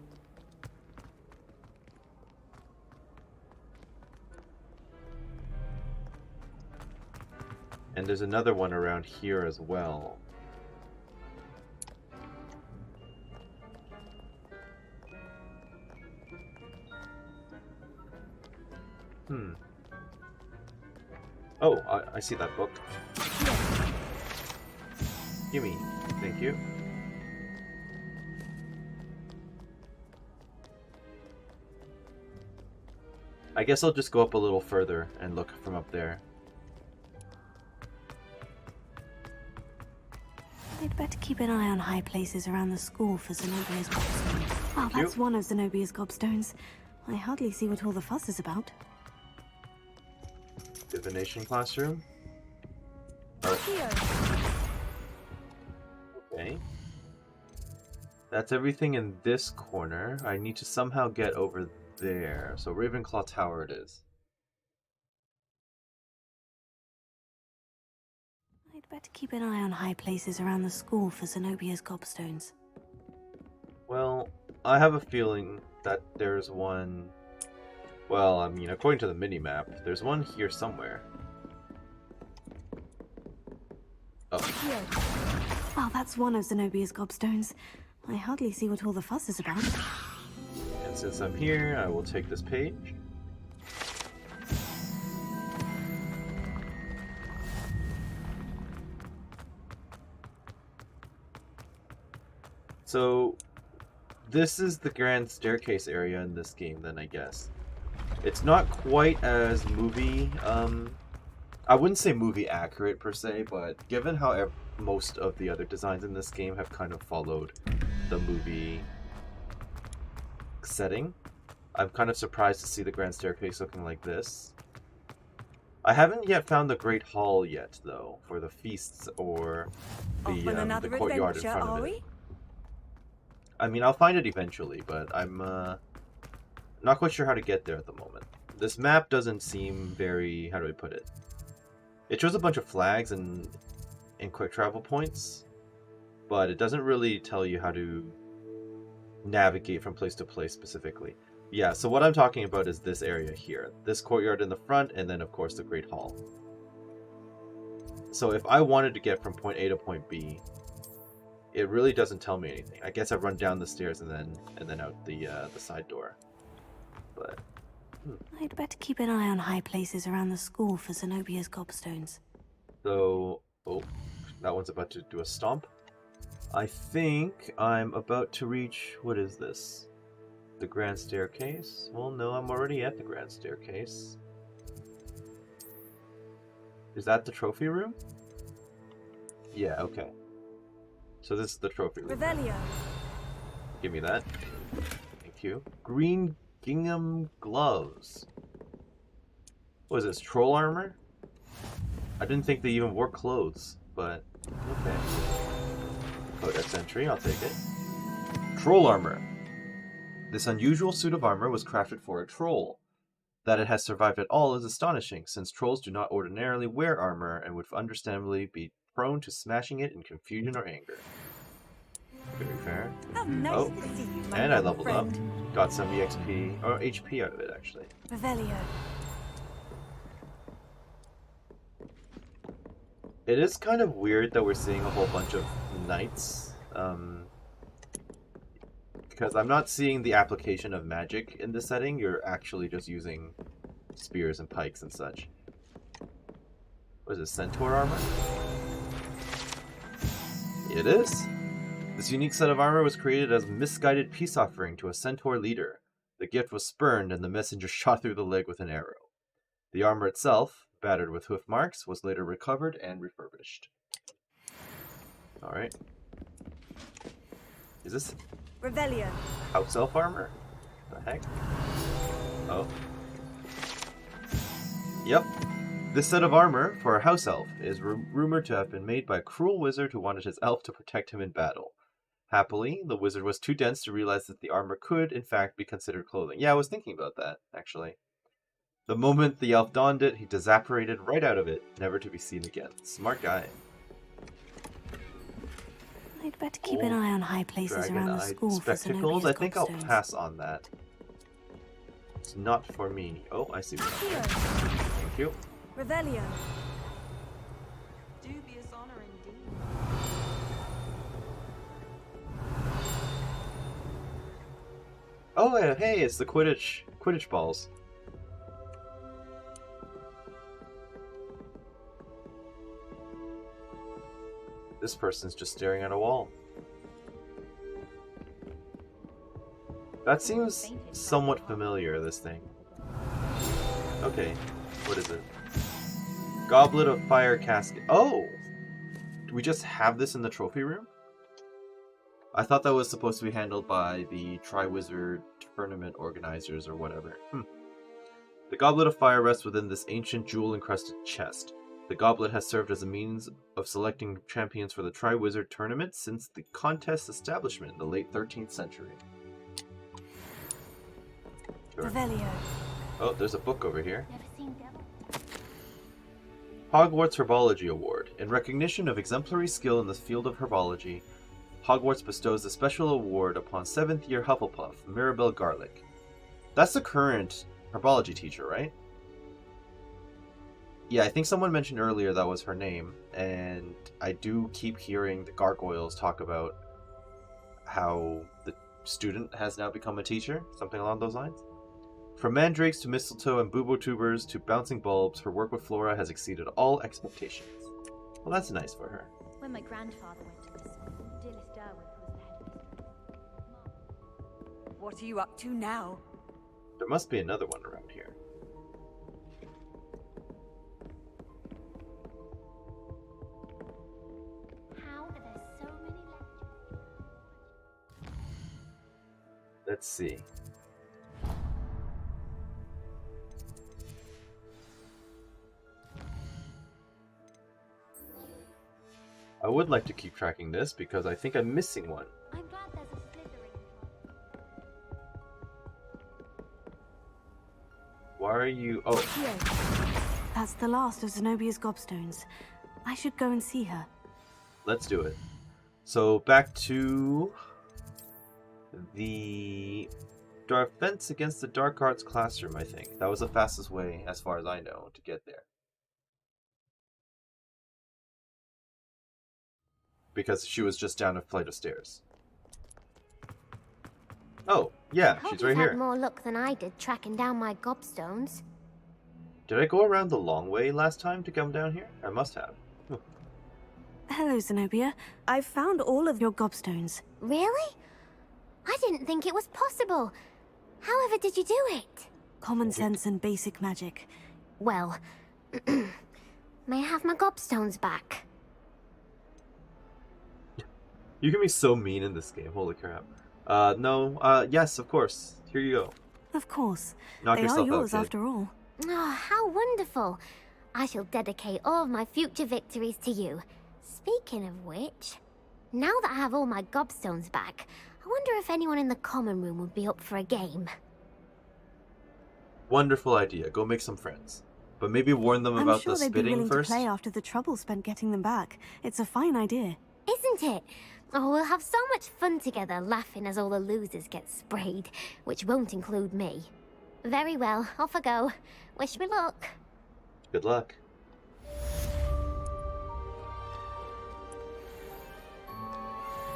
And there's another one around here as well. Oh, I see that book. Gimme. Thank you. I guess I'll just go up a little further and look from up there. I'd better keep an eye on high places around the school for Zenobia's gobstones. Oh, that's one of Zenobia's gobstones. I hardly see what all the fuss is about. Divination classroom? Oh. Okay. That's everything in this corner. I need to somehow get over there. So Ravenclaw Tower it is. I'd better keep an eye on high places around the school for Zenobia's gobstones. Well, I have a feeling that there's one... Well, I mean, according to the mini-map, there's one here somewhere. Oh. Oh, that's one of Zenobia's gobstones. I hardly see what all the fuss is about. And since I'm here, I will take this page. So, this is the grand staircase area in this game, then, I guess. It's not quite as movie, I wouldn't say movie accurate per se, but given how most of the other designs in this game have kind of followed the movie setting, I'm kind of surprised to see the Grand Staircase looking like this. I haven't yet found the Great Hall yet, though, for the feasts or the courtyard in front of it. I mean, I'll find it eventually, but I'm not quite sure how to get there at the moment. This map doesn't seem very, how do I put it? It shows a bunch of flags and quick travel points, but it doesn't really tell you how to navigate from place to place specifically. Yeah, so what I'm talking about is this area here. This courtyard in the front, and then of course the Great Hall. So if I wanted to get from point A to point B, it really doesn't tell me anything. I guess I run down the stairs and then out the side door. But I'd better keep an eye on high places around the school for Zenobia's gobstones. so, oh, that one's about to do a stomp. I think I'm about to reach, what is this? The Grand Staircase? Well, no, I'm already at the Grand Staircase. Is that the trophy room? Yeah, okay. So this is the trophy room. Revelio. Give me that. Thank you. Green gingham gloves. What is this, troll armor? I didn't think they even wore clothes, but okay. Codex entry, I'll take it. Troll armor. This unusual suit of armor was crafted for a troll. That it has survived at all is astonishing, since trolls do not ordinarily wear armor and would understandably be prone to smashing it in confusion or anger. Very fair. Nice to see you, my and I young leveled friend. up. Got some EXP, or HP out of it, actually. Revelio. It is kind of weird that we're seeing a whole bunch of knights. Because I'm not seeing the application of magic in this setting. You're actually just using spears and pikes and such. What is this, centaur armor? It is. This unique set of armor was created as a misguided peace offering to a centaur leader. The gift was spurned and the messenger shot through the leg with an arrow. The armor itself, battered with hoof marks, was later recovered and refurbished. Alright. Is this Revelio. house elf armor? The heck? Oh. Yep. This set of armor for a house elf is rumored to have been made by a cruel wizard who wanted his elf to protect him in battle. Happily, the wizard was too dense to realize that the armor could, in fact, be considered clothing. Yeah, I was thinking about that, actually. The moment the elf donned it, he disapparated right out of it, never to be seen again. Smart guy. I'd better keep an eye on high places around the school for spectacles. Zenobia's I think I'll gobstones. pass on that. It's not for me. Oh, I see. Thank you. Revelio. Dubious honor indeed. Oh, hey, it's the Quidditch balls. This person's just staring at a wall. That seems somewhat familiar, this thing. Okay, what is it? Goblet of Fire Casket. Oh! Do we just have this in the trophy room? I thought that was supposed to be handled by the Triwizard tournament organizers or whatever. The Goblet of Fire rests within this ancient jewel-encrusted chest. The goblet has served as a means of selecting champions for the Triwizard tournament since the contest's establishment in the late 13th century. Sure. Revelio. Oh, there's a book over here. Hogwarts Herbology Award. In recognition of exemplary skill in the field of herbology, Hogwarts bestows a special award upon 7th year Hufflepuff, Mirabelle Garlick. That's the current herbology teacher, right? Yeah, I think someone mentioned earlier that was her name, and I do keep hearing the gargoyles talk about how the student has now become a teacher, something along those lines. From mandrakes to mistletoe and boobotubers to bouncing bulbs, her work with Flora has exceeded all expectations. Well, that's nice for her. When my grandfather went to this school, dear Miss Derwent was the head of his... What are you up to now? There must be another one around here. How are there so many Let's see. I would like to keep tracking this because I think I'm missing one. I'm glad there's a Slytherin. Why are you... Oh, That's the last of Zenobia's gobstones. I should go and see her. let's do it. So back to the defense against the dark arts classroom, I think. That was the fastest way, as far as I know, to get there. Because she was just down a flight of stairs. Oh, yeah, Hope she's you've right had here. more luck than I did tracking down my gobstones. Did I go around the long way last time to come down here? I must have. Hello, Zenobia. I've found all of your gobstones. Really? I didn't think it was possible. However did you do it? Common sense and basic magic. Well, may I have my gobstones back? You can be so mean in this game, holy crap. No, yes, of course. Here you go. Of course. Knock They are yourself out, yours kid. after all. Oh, how wonderful. I shall dedicate all of my future victories to you. Speaking of which, now that I have all my gobstones back, I wonder if anyone in the common room would be up for a game. Wonderful idea. Go make some friends. But maybe warn them I'm about sure the they'd be spitting willing first. to play after the trouble spent getting them back. It's a fine idea. Isn't it? Oh, we'll have so much fun together laughing as all the losers get sprayed, which won't include me. Very well, off I go. Wish me luck. Good luck.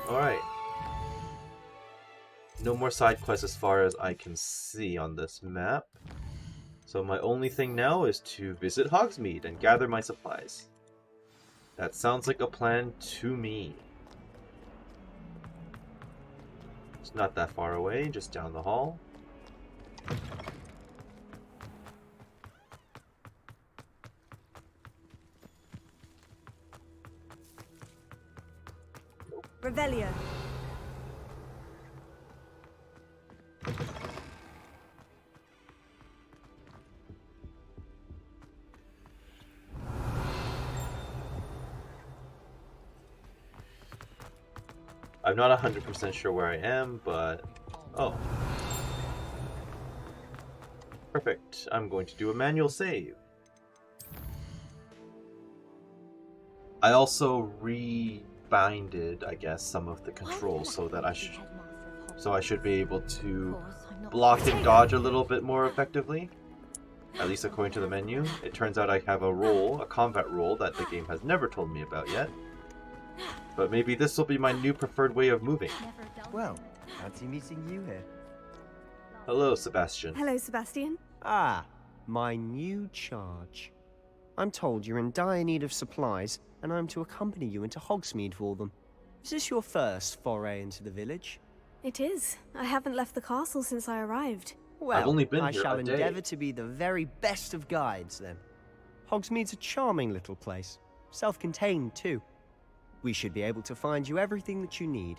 Alright. No more side quests as far as I can see on this map. So my only thing now is to visit Hogsmeade and gather my supplies. That sounds like a plan to me. It's not that far away, just down the hall. Revelio. I'm not 100% sure where I am, but... Oh. Perfect. I'm going to do a manual save. I also rebinded, I guess, some of the controls so that I should be able to block and dodge a little bit more effectively. At least according to the menu. It turns out I have a role, a combat role, that the game has never told me about yet. But maybe this will be my new preferred way of moving. Well, fancy meeting you here. Hello, Sebastian. Hello, Sebastian. Ah, my new charge. I'm told you're in dire need of supplies, and I'm to accompany you into Hogsmeade for them. Is this your first foray into the village? It is. I haven't left the castle since I arrived. Well, I've only been I here shall a day. endeavour to be the very best of guides, then. Hogsmeade's a charming little place. Self-contained, too. We should be able to find you everything that you need.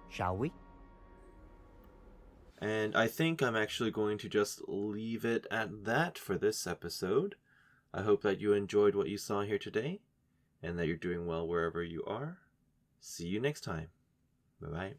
Shall we? And I think I'm actually going to just leave it at that for this episode. I hope that you enjoyed what you saw here today, and that you're doing well wherever you are. See you next time. Bye-bye.